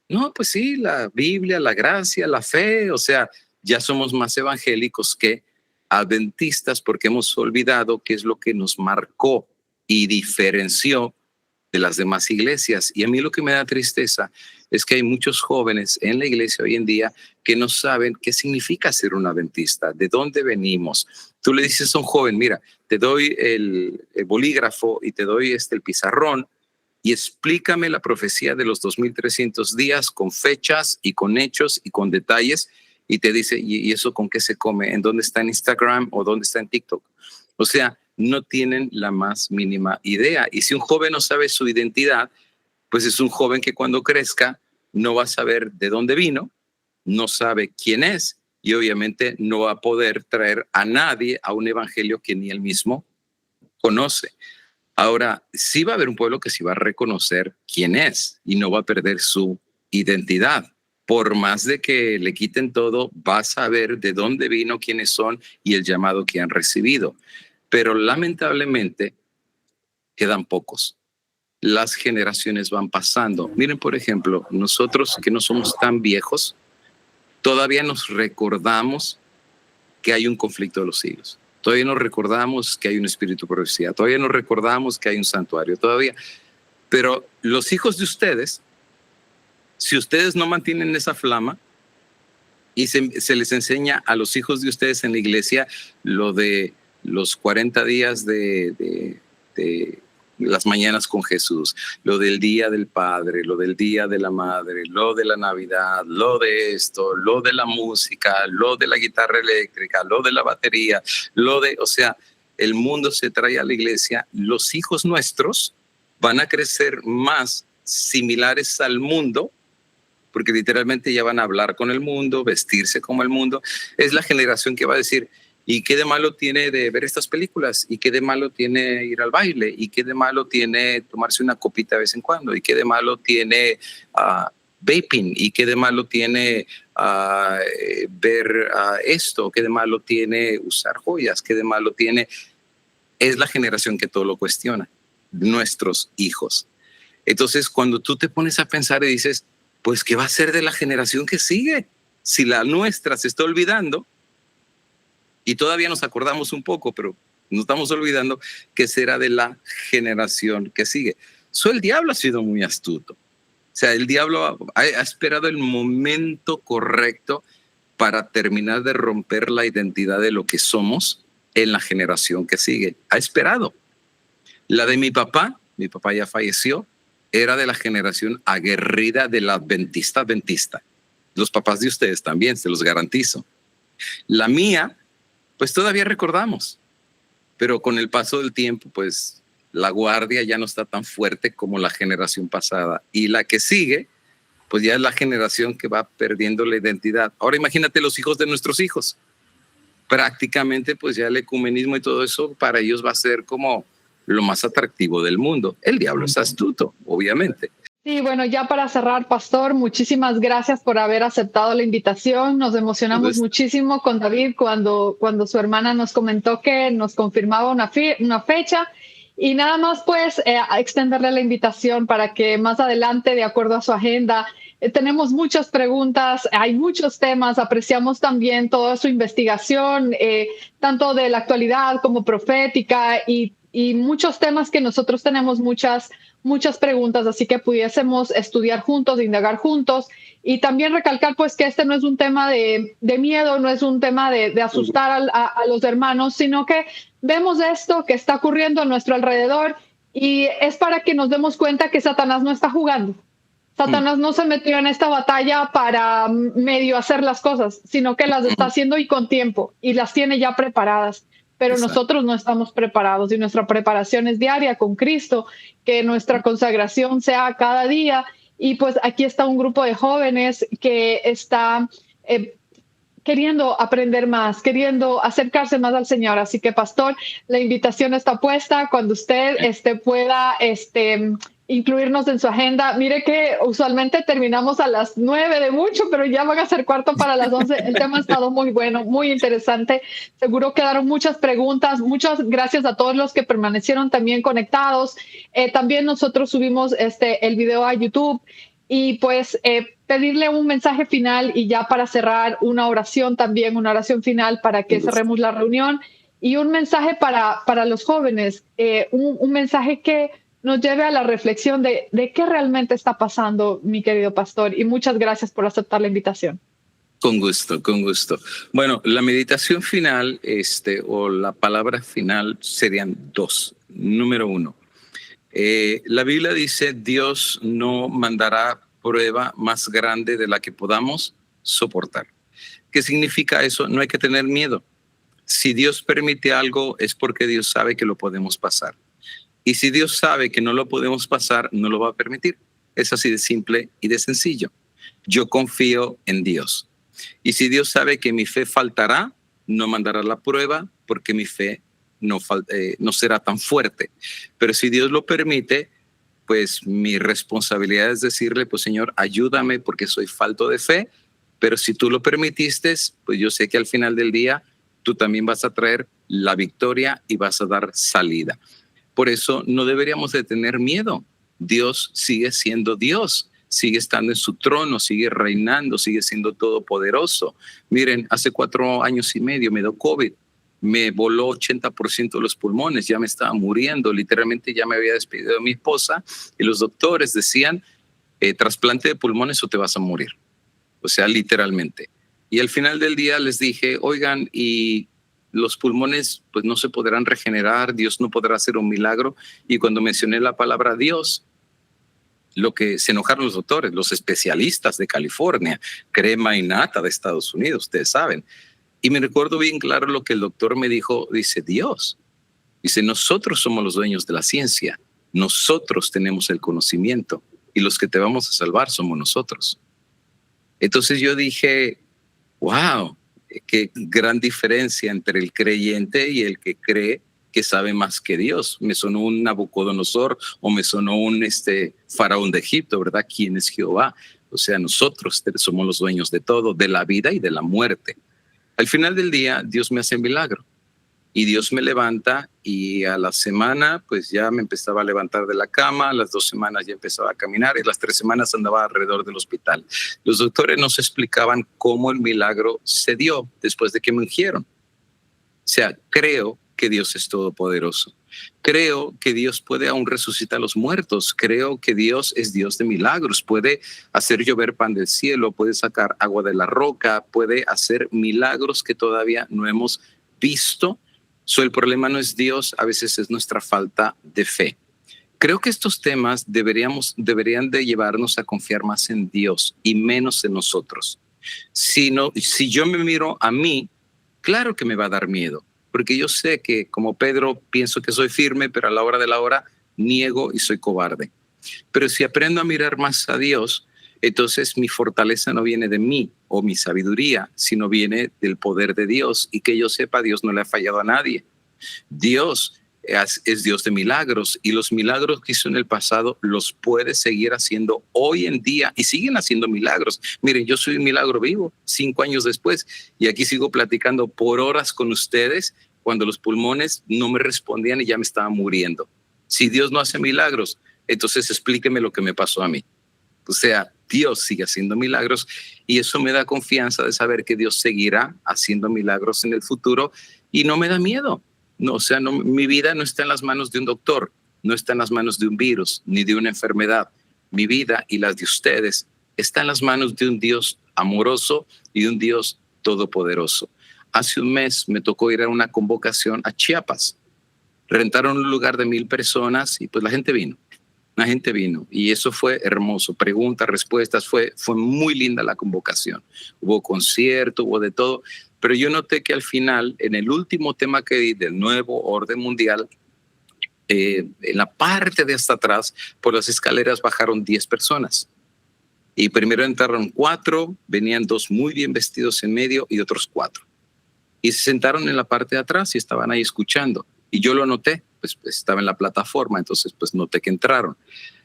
no, pues sí, la Biblia, la gracia, la fe, o sea, ya somos más evangélicos que adventistas porque hemos olvidado qué es lo que nos marcó y diferenció de las demás iglesias. Y a mí lo que me da tristeza es que hay muchos jóvenes en la iglesia hoy en día que no saben qué significa ser un adventista, de dónde venimos. Tú le dices a un joven, mira, te doy el bolígrafo y te doy el pizarrón y explícame la profecía de los 2300 días con fechas y con hechos y con detalles, y te dice, ¿y eso con qué se come? ¿En dónde está en Instagram o dónde está en TikTok? O sea, no tienen la más mínima idea. Y si un joven no sabe su identidad, pues es un joven que cuando crezca no va a saber de dónde vino, no sabe quién es y obviamente no va a poder traer a nadie a un evangelio que ni él mismo conoce. Ahora, sí va a haber un pueblo que sí va a reconocer quién es y no va a perder su identidad. Por más de que le quiten todo, va a saber de dónde vino, quiénes son y el llamado que han recibido. Pero lamentablemente quedan pocos. Las generaciones van pasando. Miren, por ejemplo, nosotros que no somos tan viejos, todavía nos recordamos que hay un conflicto de los siglos. Todavía nos recordamos que hay un espíritu de profecía. Todavía nos recordamos que hay un santuario. Todavía. Pero los hijos de ustedes, si ustedes no mantienen esa flama y se les enseña a los hijos de ustedes en la iglesia lo de los 40 días de las mañanas con Jesús, lo del día del Padre, lo del día de la Madre, lo de la Navidad, lo de esto, lo de la música, lo de la guitarra eléctrica, lo de la batería, o sea, el mundo se trae a la iglesia. Los hijos nuestros van a crecer más similares al mundo, porque literalmente ya van a hablar con el mundo, vestirse como el mundo. Es la generación que va a decir, ¿y qué de malo tiene de ver estas películas? ¿Y qué de malo tiene ir al baile? ¿Y qué de malo tiene tomarse una copita de vez en cuando? ¿Y qué de malo tiene vaping? ¿Y qué de malo tiene ver esto? ¿Qué de malo tiene usar joyas? ¿Qué de malo tiene? es la generación que todo lo cuestiona, nuestros hijos. Entonces, cuando tú te pones a pensar y dices, pues, ¿qué va a ser de la generación que sigue? Si la nuestra se está olvidando, y todavía nos acordamos un poco, pero nos estamos olvidando que será de la generación que sigue. El diablo ha sido muy astuto. O sea, el diablo ha esperado el momento correcto para terminar de romper la identidad de lo que somos en la generación que sigue. Ha esperado. La de mi papá ya falleció, era de la generación aguerrida del adventista. Los papás de ustedes también, se los garantizo. La mía, pues todavía recordamos, pero con el paso del tiempo, pues la guardia ya no está tan fuerte como la generación pasada. Y la que sigue, pues ya es la generación que va perdiendo la identidad. Ahora imagínate los hijos de nuestros hijos. Prácticamente, pues ya el ecumenismo y todo eso para ellos va a ser como lo más atractivo del mundo. El diablo es astuto, obviamente. Sí, bueno, ya para cerrar, Pastor, muchísimas gracias por haber aceptado la invitación. Nos emocionamos muchísimo con David cuando su hermana nos comentó que nos confirmaba una fecha. Y nada más, pues, extenderle la invitación para que más adelante, de acuerdo a su agenda, tenemos muchas preguntas, hay muchos temas, apreciamos también toda su investigación, tanto de la actualidad como profética y muchos temas que nosotros tenemos muchas preguntas, así que pudiésemos estudiar juntos, indagar juntos y también recalcar pues que este no es un tema de miedo, no es un tema de asustar a los hermanos, sino que vemos esto que está ocurriendo a nuestro alrededor y es para que nos demos cuenta que Satanás no está jugando. Satanás no se metió en esta batalla para medio hacer las cosas, sino que las está haciendo y con tiempo y las tiene ya preparadas. Pero nosotros no estamos preparados y nuestra preparación es diaria con Cristo, que nuestra consagración sea cada día. Y pues aquí está un grupo de jóvenes que está queriendo aprender más, queriendo acercarse más al Señor. Así que, Pastor, la invitación está puesta cuando usted pueda incluirnos en su agenda. Mire que usualmente terminamos a las 9 de mucho, pero ya van a ser 11:15. El tema ha estado muy bueno, muy interesante. Seguro quedaron muchas preguntas. Muchas gracias a todos los que permanecieron también conectados. También nosotros subimos el video a YouTube y pues pedirle un mensaje final y ya para cerrar una oración también, una oración final para que cerremos la reunión y un mensaje para los jóvenes, un mensaje que nos lleve a la reflexión de qué realmente está pasando, mi querido pastor, y muchas gracias por aceptar la invitación. Con gusto, con gusto. Bueno, la meditación final, o la palabra final serían dos. Número uno, la Biblia dice, Dios no mandará prueba más grande de la que podamos soportar. ¿Qué significa eso? No hay que tener miedo. Si Dios permite algo, es porque Dios sabe que lo podemos pasar. Y si Dios sabe que no lo podemos pasar, no lo va a permitir. Es así de simple y de sencillo. Yo confío en Dios. Y si Dios sabe que mi fe faltará, no mandará la prueba porque mi fe no será tan fuerte. Pero si Dios lo permite, pues mi responsabilidad es decirle, pues Señor, ayúdame porque soy falto de fe. Pero si tú lo permitiste, pues yo sé que al final del día tú también vas a traer la victoria y vas a dar salida. Por eso no deberíamos de tener miedo. Dios sigue siendo Dios, sigue estando en su trono, sigue reinando, sigue siendo todopoderoso. Miren, hace 4 años y medio me dio COVID, me voló 80% de los pulmones, ya me estaba muriendo, literalmente ya me había despedido de mi esposa y los doctores decían, trasplante de pulmones o te vas a morir. O sea, literalmente. Y al final del día les dije, oigan, y los pulmones pues no se podrán regenerar, Dios no podrá hacer un milagro. Y cuando mencioné la palabra Dios, lo que se enojaron los doctores, los especialistas de California, crema y nata de Estados Unidos, ustedes saben. Y me recuerdo bien claro lo que el doctor me dijo, dice Dios. Dice, nosotros somos los dueños de la ciencia, nosotros tenemos el conocimiento y los que te vamos a salvar somos nosotros. Entonces yo dije, wow, qué gran diferencia entre el creyente y el que cree que sabe más que Dios. Me sonó un Nabucodonosor o me sonó un faraón de Egipto, ¿verdad? ¿Quién es Jehová? O sea, nosotros somos los dueños de todo, de la vida y de la muerte. Al final del día, Dios me hace un milagro. y Dios me levanta, y a la semana pues ya me empezaba a levantar de la cama, a las 2 semanas ya empezaba a caminar, y a las 3 semanas andaba alrededor del hospital. Los doctores nos explicaban cómo el milagro se dio después de que me ungieron. O sea, creo que Dios es todopoderoso. Creo que Dios puede aún resucitar a los muertos. Creo que Dios es Dios de milagros. Puede hacer llover pan del cielo, puede sacar agua de la roca, puede hacer milagros que todavía no hemos visto. El problema no es Dios, a veces es nuestra falta de fe. Creo que estos temas deberían de llevarnos a confiar más en Dios y menos en nosotros. Si yo me miro a mí, claro que me va a dar miedo, porque yo sé que como Pedro pienso que soy firme, pero a la hora de la hora niego y soy cobarde. Pero si aprendo a mirar más a Dios, entonces mi fortaleza no viene de mí o mi sabiduría, sino viene del poder de Dios. Y que yo sepa, Dios no le ha fallado a nadie. Dios es Dios de milagros, y los milagros que hizo en el pasado los puede seguir haciendo hoy en día, y siguen haciendo milagros. Miren, yo soy un milagro vivo 5 años después, y aquí sigo platicando por horas con ustedes cuando los pulmones no me respondían y ya me estaba muriendo. Si Dios no hace milagros, entonces explíqueme lo que me pasó a mí. O sea, Dios sigue haciendo milagros, y eso me da confianza de saber que Dios seguirá haciendo milagros en el futuro, y no me da miedo. No, o sea, mi vida no está en las manos de un doctor, no está en las manos de un virus, ni de una enfermedad. Mi vida y las de ustedes está en las manos de un Dios amoroso y de un Dios todopoderoso. Hace un mes me tocó ir a una convocación a Chiapas. Rentaron un lugar de 1,000 personas y pues la gente vino. Y eso fue hermoso. Preguntas, respuestas, fue muy linda la convocación. Hubo concierto, hubo de todo. Pero yo noté que al final, en el último tema que di del nuevo orden mundial, en la parte de hasta atrás, por las escaleras bajaron 10 personas. Y primero entraron 4, venían 2 muy bien vestidos en medio y otros 4. Y se sentaron en la parte de atrás y estaban ahí escuchando. Y yo lo noté, pues estaba en la plataforma, entonces pues noté que entraron.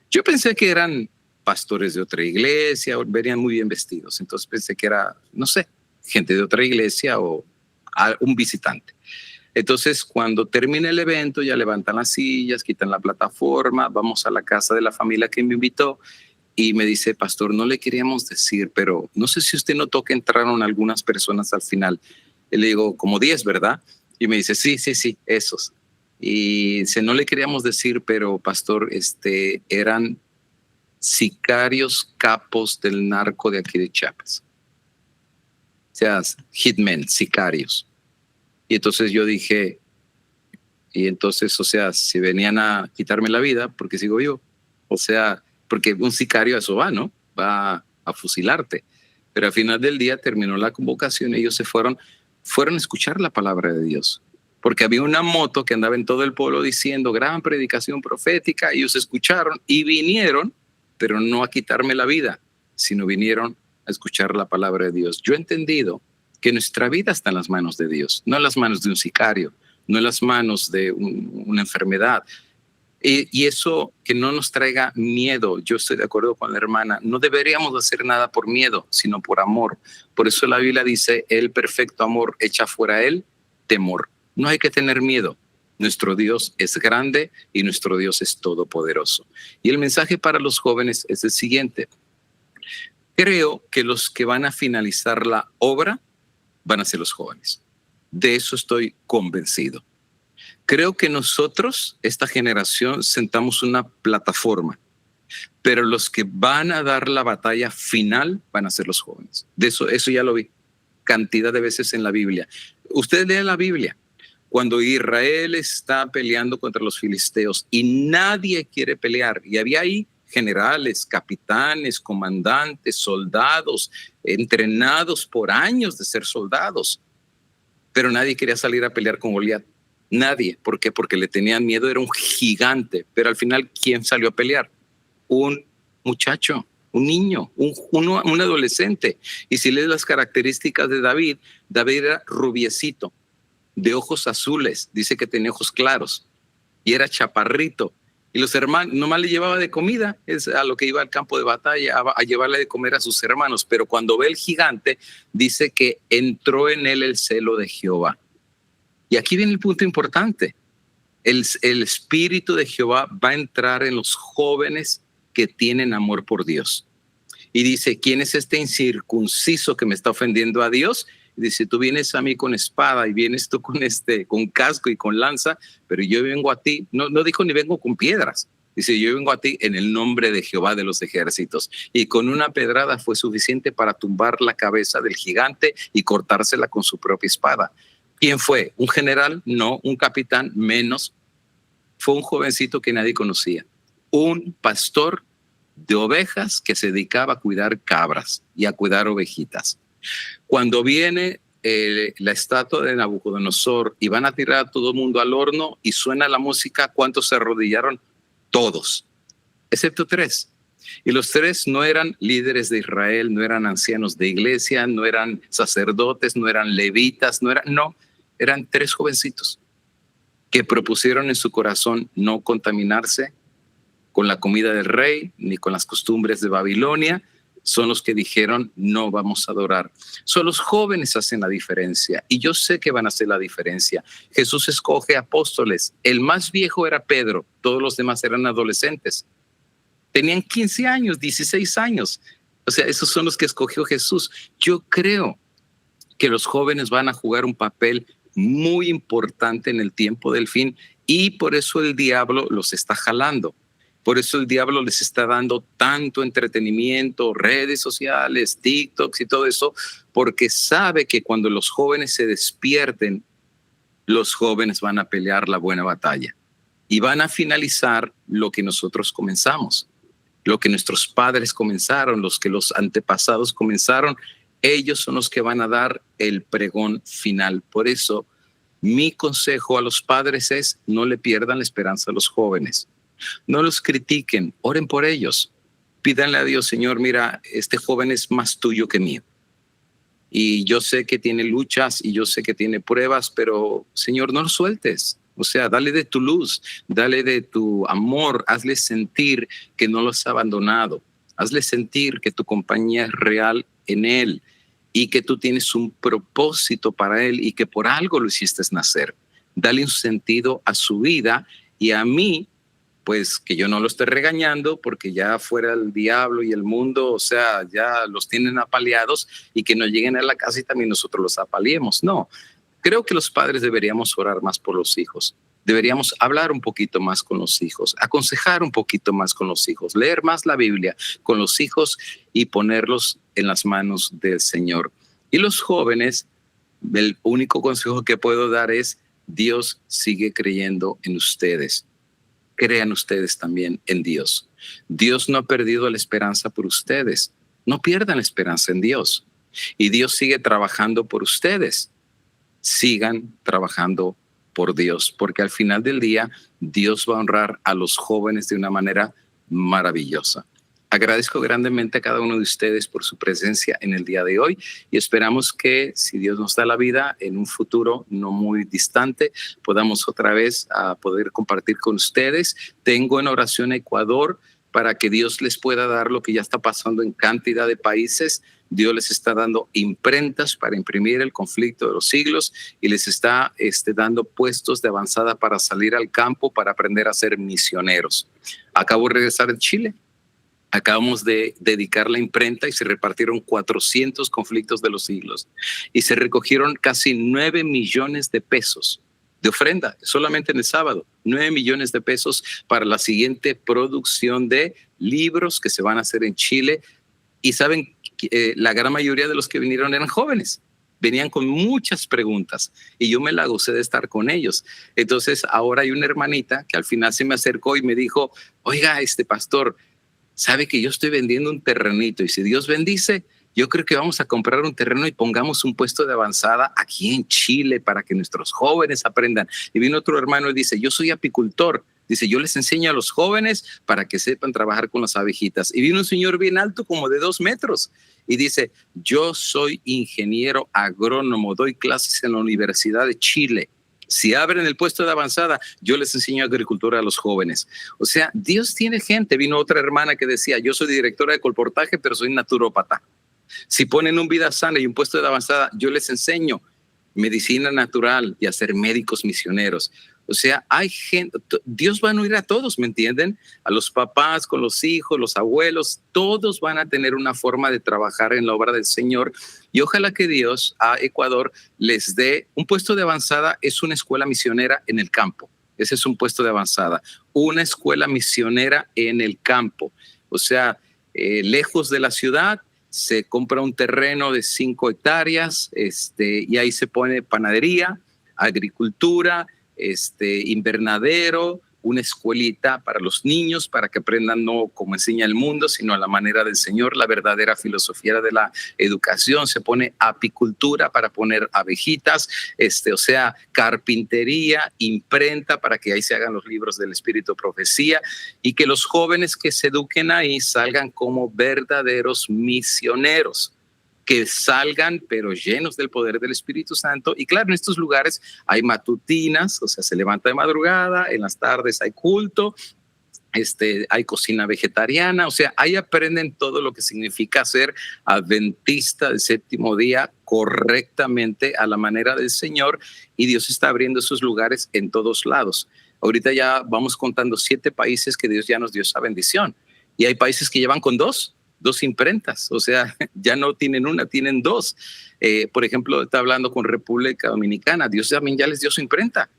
Yo pensé que eran pastores de otra iglesia, venían muy bien vestidos. Entonces pensé que era, no sé, gente de otra iglesia o un visitante. Entonces, cuando termina el evento, ya levantan las sillas, quitan la plataforma, vamos a la casa de la familia que me invitó, y me dice: pastor, no le queríamos decir, pero no sé si usted notó que entraron algunas personas al final. Y le digo, como 10, ¿verdad? Y me dice, sí, esos. Y dice, no le queríamos decir, pero pastor, eran sicarios capos del narco de aquí de Chiapas. O sea, hitmen, sicarios. Y entonces yo dije, o sea, si venían a quitarme la vida, porque sigo vivo. O sea, porque un sicario a eso va, ¿no? Va a fusilarte. Pero al final del día terminó la convocación y ellos se fueron a escuchar la palabra de Dios. Porque había una moto que andaba en todo el pueblo diciendo gran predicación profética. Ellos escucharon y vinieron, pero no a quitarme la vida, sino vinieron a escuchar la palabra de Dios. Yo he entendido que nuestra vida está en las manos de Dios, no en las manos de un sicario, no en las manos de una enfermedad. Y eso que no nos traiga miedo. Yo estoy de acuerdo con la hermana, no deberíamos hacer nada por miedo, sino por amor. Por eso la Biblia dice, el perfecto amor echa fuera el temor. No hay que tener miedo. Nuestro Dios es grande y nuestro Dios es todopoderoso. Y el mensaje para los jóvenes es el siguiente. Creo que los que van a finalizar la obra van a ser los jóvenes. De eso estoy convencido. Creo que nosotros, esta generación, sentamos una plataforma, pero los que van a dar la batalla final van a ser los jóvenes. De eso ya lo vi cantidad de veces en la Biblia. Ustedes leen la Biblia. Cuando Israel está peleando contra los filisteos y nadie quiere pelear, y había ahí generales, capitanes, comandantes, soldados, entrenados por años de ser soldados, pero nadie quería salir a pelear con Goliat. Nadie. ¿Por qué? Porque le tenían miedo, era un gigante. Pero al final, ¿quién salió a pelear? Un muchacho, un niño, un adolescente. Y si lees las características de David, David era rubiecito, de ojos azules, dice que tenía ojos claros, y era chaparrito. Y los hermanos, nomás le llevaba de comida, es a lo que iba al campo de batalla, a llevarle de comer a sus hermanos. Pero cuando ve el gigante, dice que entró en él el celo de Jehová. Y aquí viene el punto importante. El Espíritu de Jehová va a entrar en los jóvenes que tienen amor por Dios. Y dice, ¿quién es este incircunciso que me está ofendiendo a Dios? Y dice, tú vienes a mí con espada y vienes tú con casco y con lanza, pero yo vengo a ti. No dijo ni vengo con piedras. Dice, yo vengo a ti en el nombre de Jehová de los ejércitos. Y con una pedrada fue suficiente para tumbar la cabeza del gigante y cortársela con su propia espada. ¿Quién fue? ¿Un general? No. ¿Un capitán? Menos. Fue un jovencito que nadie conocía. Un pastor de ovejas que se dedicaba a cuidar cabras y a cuidar ovejitas. Cuando viene la estatua de Nabucodonosor y van a tirar a todo el mundo al horno y suena la música, ¿cuántos se arrodillaron? Todos, excepto 3. Y los 3 no eran líderes de Israel, no eran ancianos de iglesia, no eran sacerdotes, no eran levitas, eran 3 jovencitos que propusieron en su corazón no contaminarse con la comida del rey ni con las costumbres de Babilonia. Son los que dijeron, no vamos a adorar. Son los jóvenes hacen la diferencia y yo sé que van a hacer la diferencia. Jesús escoge apóstoles. El más viejo era Pedro, todos los demás eran adolescentes. Tenían 15 años, 16 años. O sea, esos son los que escogió Jesús. Yo creo que los jóvenes van a jugar un papel muy importante en el tiempo del fin y por eso el diablo los está jalando. Por eso el diablo les está dando tanto entretenimiento, redes sociales, TikToks y todo eso, porque sabe que cuando los jóvenes se despierten, los jóvenes van a pelear la buena batalla y van a finalizar lo que nosotros comenzamos, lo que nuestros padres comenzaron, los que los antepasados comenzaron. Ellos son los que van a dar el pregón final. Por eso, mi consejo a los padres es no le pierdan la esperanza a los jóvenes. No los critiquen, oren por ellos. Pídanle a Dios, Señor, mira, este joven es más tuyo que mío. Y yo sé que tiene luchas y yo sé que tiene pruebas, pero, Señor, no lo sueltes. O sea, dale de tu luz, dale de tu amor, hazle sentir que no lo has abandonado. Hazle sentir que tu compañía es real en él y que tú tienes un propósito para él y que por algo lo hiciste nacer. Dale un sentido a su vida y a mí, pues que yo no lo esté regañando porque ya fuera el diablo y el mundo, o sea, ya los tienen apaleados y que no lleguen a la casa y también nosotros los apaleemos. No, creo que los padres deberíamos orar más por los hijos. Deberíamos hablar un poquito más con los hijos, aconsejar un poquito más con los hijos, leer más la Biblia con los hijos y ponerlos en las manos del Señor. Y los jóvenes, el único consejo que puedo dar es, Dios sigue creyendo en ustedes. Crean ustedes también en Dios. Dios no ha perdido la esperanza por ustedes. No pierdan la esperanza en Dios. Y Dios sigue trabajando por ustedes. Sigan trabajando por Dios, porque al final del día Dios va a honrar a los jóvenes de una manera maravillosa. Agradezco grandemente a cada uno de ustedes por su presencia en el día de hoy y esperamos que, si Dios nos da la vida, en un futuro no muy distante, podamos otra vez poder compartir con ustedes. Tengo en oración a Ecuador para que Dios les pueda dar lo que ya está pasando en cantidad de países. Dios les está dando imprentas para imprimir el conflicto de los siglos y les está dando puestos de avanzada para salir al campo, para aprender a ser misioneros. Acabo de regresar de Chile. Acabamos de dedicar la imprenta y se repartieron 400 conflictos de los siglos y se recogieron casi 9 millones de pesos de ofrenda solamente en el sábado. 9 millones de pesos para la siguiente producción de libros que se van a hacer en Chile. Y saben, la gran mayoría de los que vinieron eran jóvenes. Venían con muchas preguntas y yo me la gocé de estar con ellos. Entonces ahora hay una hermanita que al final se me acercó y me dijo, oiga, pastor, sabe que yo estoy vendiendo un terrenito y si Dios bendice, yo creo que vamos a comprar un terreno y pongamos un puesto de avanzada aquí en Chile para que nuestros jóvenes aprendan. Y vino otro hermano y dice, yo soy apicultor. Dice, yo les enseño a los jóvenes para que sepan trabajar con las abejitas. Y vino un señor bien alto, como de 2 metros. Y dice, yo soy ingeniero agrónomo, doy clases en la Universidad de Chile. Si abren el puesto de avanzada, yo les enseño agricultura a los jóvenes. O sea, Dios tiene gente. Vino otra hermana que decía, yo soy directora de colportaje, pero soy naturópata. Si ponen un vida sana y un puesto de avanzada, yo les enseño. medicina natural y a ser médicos misioneros. O sea, hay gente, Dios va a unir a todos, ¿me entienden? A los papás con los hijos, los abuelos, todos van a tener una forma de trabajar en la obra del Señor. Y ojalá que Dios a Ecuador les dé un puesto de avanzada, es una escuela misionera en el campo. Ese es un puesto de avanzada, una escuela misionera en el campo. O sea, lejos de la ciudad, se compra un terreno de 5 hectáreas y ahí se pone panadería, agricultura, invernadero, una escuelita para los niños, para que aprendan no como enseña el mundo, sino a la manera del Señor, la verdadera filosofía de la educación. Se pone apicultura para poner abejitas, o sea, carpintería, imprenta para que ahí se hagan los libros del Espíritu Profecía, y que los jóvenes que se eduquen ahí salgan como verdaderos misioneros, que salgan pero llenos del poder del Espíritu Santo. Y claro, en estos lugares hay matutinas, o sea, se levanta de madrugada, en las tardes hay culto, hay cocina vegetariana, o sea, ahí aprenden todo lo que significa ser adventista del séptimo día correctamente a la manera del Señor, y Dios está abriendo esos lugares en todos lados. Ahorita ya vamos contando 7 países que Dios ya nos dio esa bendición, y hay países que llevan con 2 imprentas, o sea, ya no tienen una, tienen 2. Por ejemplo, está hablando con República Dominicana, Dios también ya les dio su imprenta,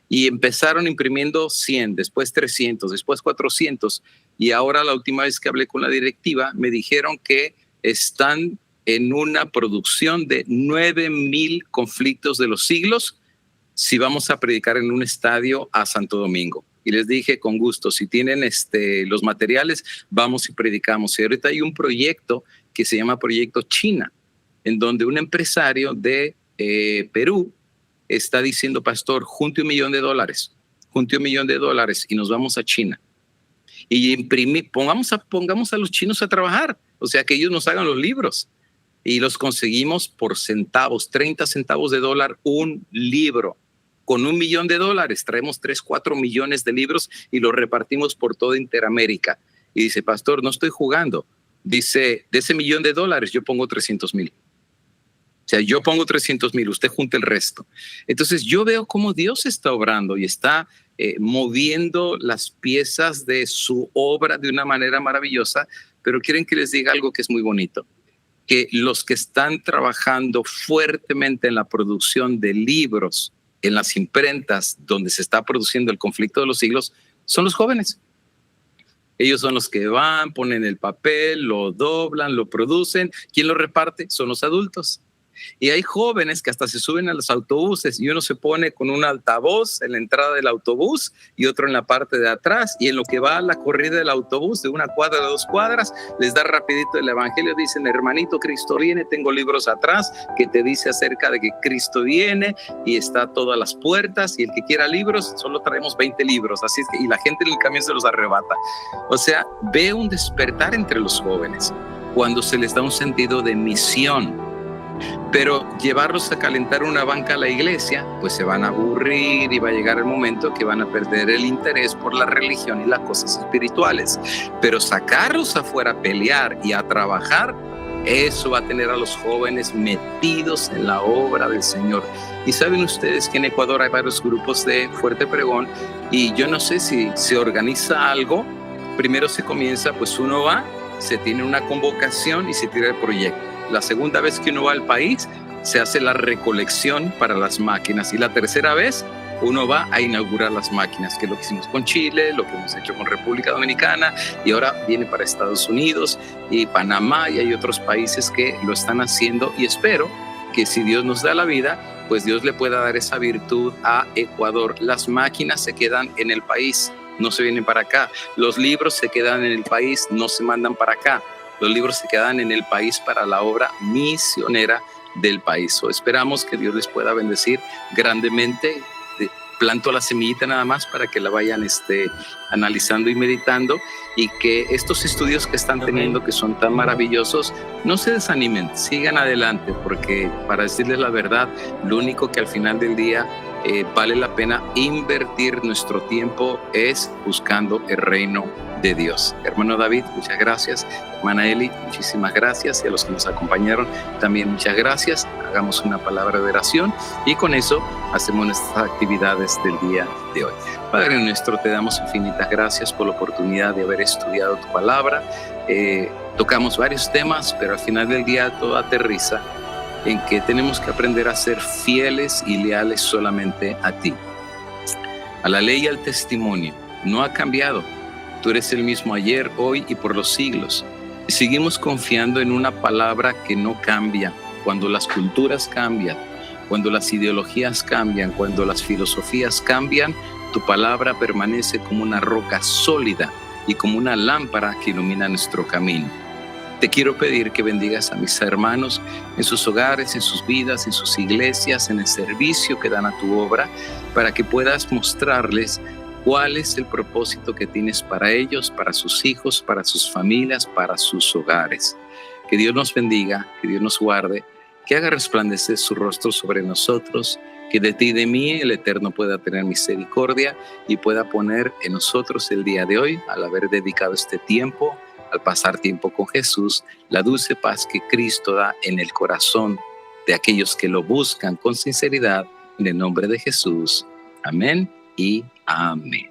y empezaron imprimiendo 100, después 300, después 400, y ahora la última vez que hablé con la directiva me dijeron que están en una producción de 9,000 conflictos de los siglos si vamos a predicar en un estadio a Santo Domingo. Y les dije, con gusto, si tienen los materiales, vamos y predicamos. Y ahorita hay un proyecto que se llama Proyecto China, en donde un empresario de Perú está diciendo, pastor, junte $1 millón, junte $1 millón y nos vamos a China. Y pongamos a los chinos a trabajar, o sea, que ellos nos hagan los libros. Y los conseguimos por centavos, 30 centavos de dólar un libro. Con $1 millón traemos 3-4 millones de libros y los repartimos por toda Interamérica. Y dice, pastor, no estoy jugando. Dice, de ese $1 millón yo pongo 300,000. O sea, yo pongo 300,000, usted junta el resto. Entonces yo veo cómo Dios está obrando y está moviendo las piezas de su obra de una manera maravillosa, pero quieren que les diga algo que es muy bonito, que los que están trabajando fuertemente en la producción de libros, en las imprentas donde se está produciendo el conflicto de los siglos, son los jóvenes. Ellos son los que van, ponen el papel, lo doblan, lo producen. ¿Quién lo reparte? Son los adultos. Y hay jóvenes que hasta se suben a los autobuses y uno se pone con un altavoz en la entrada del autobús y otro en la parte de atrás, y en lo que va a la corrida del autobús de 1 cuadra, 2 cuadras, les da rapidito el evangelio. Dicen, hermanito, Cristo viene, tengo libros atrás que te dice acerca de que Cristo viene y está a todas las puertas, y el que quiera libros, solo traemos 20 libros, así es que, y la gente en el camión se los arrebata. O sea, ve un despertar entre los jóvenes cuando se les da un sentido de misión. Pero llevarlos a calentar una banca a la iglesia, pues se van a aburrir y va a llegar el momento que van a perder el interés por la religión y las cosas espirituales. Pero sacarlos afuera a pelear y a trabajar, eso va a tener a los jóvenes metidos en la obra del Señor. Y saben ustedes que en Ecuador hay varios grupos de Fuerte Pregón, y yo no sé si se organiza algo. Primero se comienza, pues uno va, se tiene una convocación y se tira el proyecto. La segunda vez que uno va al país, se hace la recolección para las máquinas. Y la tercera vez, uno va a inaugurar las máquinas, que es lo que hicimos con Chile, lo que hemos hecho con República Dominicana, y ahora viene para Estados Unidos y Panamá, y hay otros países que lo están haciendo. Y espero que si Dios nos da la vida, pues Dios le pueda dar esa virtud a Ecuador. Las máquinas se quedan en el país, no se vienen para acá. Los libros se quedan en el país, no se mandan para acá. Los libros se quedan en el país para la obra misionera del país. Esperamos que Dios les pueda bendecir grandemente. Planto la semillita nada más para que la vayan analizando y meditando, y que estos estudios que están teniendo, que son tan maravillosos, no se desanimen, sigan adelante, porque para decirles la verdad, lo único que al final del día vale la pena invertir nuestro tiempo es buscando el reino de Dios. Hermano David, muchas gracias. Hermana Eli, muchísimas gracias. Y a los que nos acompañaron también muchas gracias. Hagamos una palabra de oración y con eso hacemos nuestras actividades del día de hoy. Padre nuestro, te damos infinitas gracias por la oportunidad de haber estudiado tu palabra. Tocamos varios temas, pero al final del día todo aterriza en que tenemos que aprender a ser fieles y leales solamente a ti. A la ley y al testimonio. No ha cambiado. Tú eres el mismo ayer, hoy y por los siglos. Y seguimos confiando en una palabra que no cambia. Cuando las culturas cambian, cuando las ideologías cambian, cuando las filosofías cambian, tu palabra permanece como una roca sólida y como una lámpara que ilumina nuestro camino. Te quiero pedir que bendigas a mis hermanos en sus hogares, en sus vidas, en sus iglesias, en el servicio que dan a tu obra, para que puedas mostrarles cuál es el propósito que tienes para ellos, para sus hijos, para sus familias, para sus hogares. Que Dios nos bendiga, que Dios nos guarde, que haga resplandecer su rostro sobre nosotros, que de ti y de mí el Eterno pueda tener misericordia y pueda poner en nosotros el día de hoy, al haber dedicado este tiempo, al pasar tiempo con Jesús, la dulce paz que Cristo da en el corazón de aquellos que lo buscan con sinceridad, en el nombre de Jesús. Amén y amén.